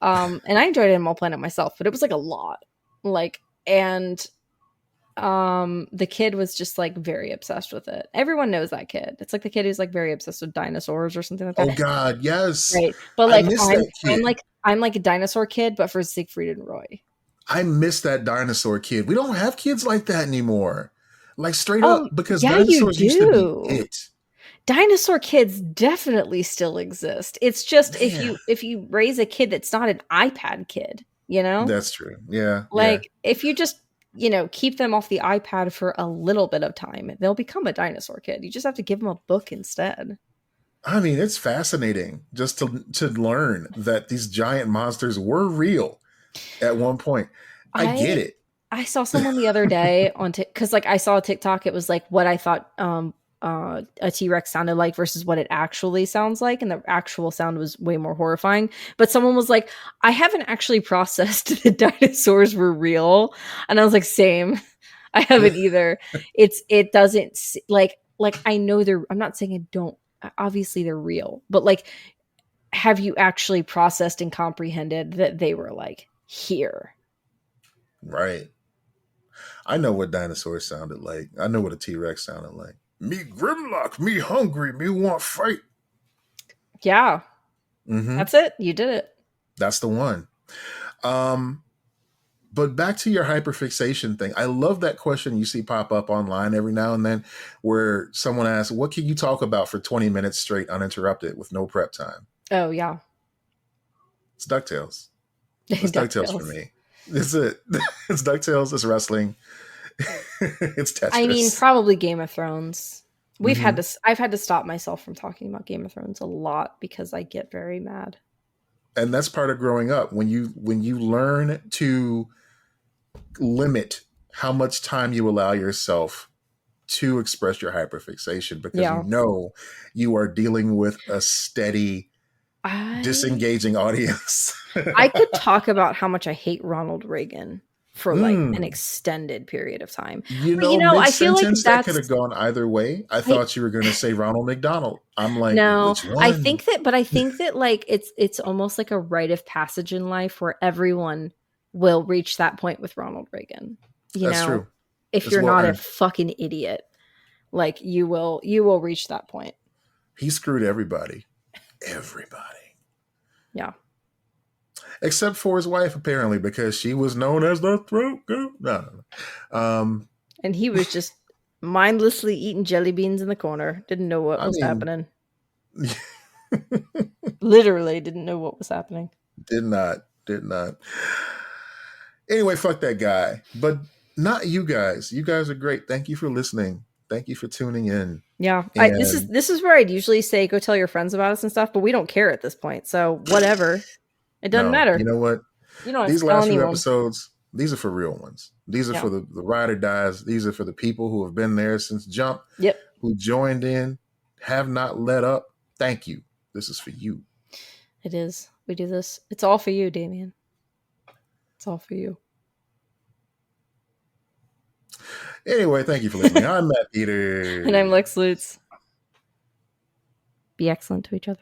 And I enjoyed Animal Planet myself, but it was like a lot. Like, and the kid was just like very obsessed with it. Everyone knows that kid. It's like the kid who's like very obsessed with dinosaurs or something like that. Oh God, yes. Right. But I like miss that kid. I'm like a dinosaur kid, but for Siegfried and Roy. I miss that dinosaur kid. We don't have kids like that anymore. Like straight Oh, up, because yeah, you dinosaurs used to do. be it. Dinosaur kids definitely still exist. It's just Man. if you raise a kid that's not an iPad kid, you know? That's true. Yeah. Like if you just, keep them off the iPad for a little bit of time, they'll become a dinosaur kid. You just have to give them a book instead. I mean, it's fascinating just to learn that these giant monsters were real at one point. I get it. I saw someone the other day on because like I saw a TikTok. It was like what I thought a T-Rex sounded like versus what it actually sounds like, and the actual sound was way more horrifying. But someone was like, I haven't actually processed that dinosaurs were real, and I was like, same. I haven't either. It doesn't like I know they're. I'm not saying I don't. Obviously they're real, but like, have you actually processed and comprehended that they were like here? Right. I know what dinosaurs sounded like. I know what a T-Rex sounded like. Me Grimlock, me hungry, me want fight. Yeah. Mm-hmm. That's it. You did it. That's the one. But back to your hyperfixation thing. I love that question you see pop up online every now and then where someone asks, what can you talk about for 20 minutes straight uninterrupted with no prep time? Oh, yeah. It's DuckTales. It's DuckTales for me. It's it. It's DuckTales. It's wrestling. It's I mean, Tetris. probably Game of Thrones. Hmm. I've had to stop myself from talking about Game of Thrones a lot because I get very mad. And that's part of growing up. When you learn to limit how much time you allow yourself to express your hyperfixation, because Yeah. you are dealing with a steady I disengaging audience. I could talk about how much I hate Ronald Reagan for like an Mm. extended period of time. You But you know, know, mid I feel like sentence that could that's have gone either way. I I thought you were going to say Ronald McDonald. I'm like, no, which one? I think that like it's almost like a rite of passage in life where everyone will reach that point with Ronald Reagan. You That's know, true. if It's you're well not a earned. fucking idiot, like you will reach that point. He screwed everybody. Everybody. Yeah. Except for his wife, apparently, because she was known as the throat goat. No, no, no. And he was just mindlessly eating jelly beans in the corner. Didn't know what I was mean, happening. Literally didn't know what was happening. did not. Anyway, fuck that guy. But not you guys. You guys are great. Thank you for listening. Thank you for tuning in. Yeah. I And this is where I'd usually say go tell your friends about us and stuff, but we don't care at this point. So whatever. It doesn't no, you matter. know what? You don't have These to tell last few anyone. episodes, these are for real ones. These are Yeah. for the ride or dies. These are for the people who have been there since jump, Yep. who joined in, have not let up. Thank you. This is for you. It is. We do this. It's all for you, Damien. It's all for you. Anyway, thank you for listening. I'm Matt Peters. And I'm Lex Lutz. Be excellent to each other.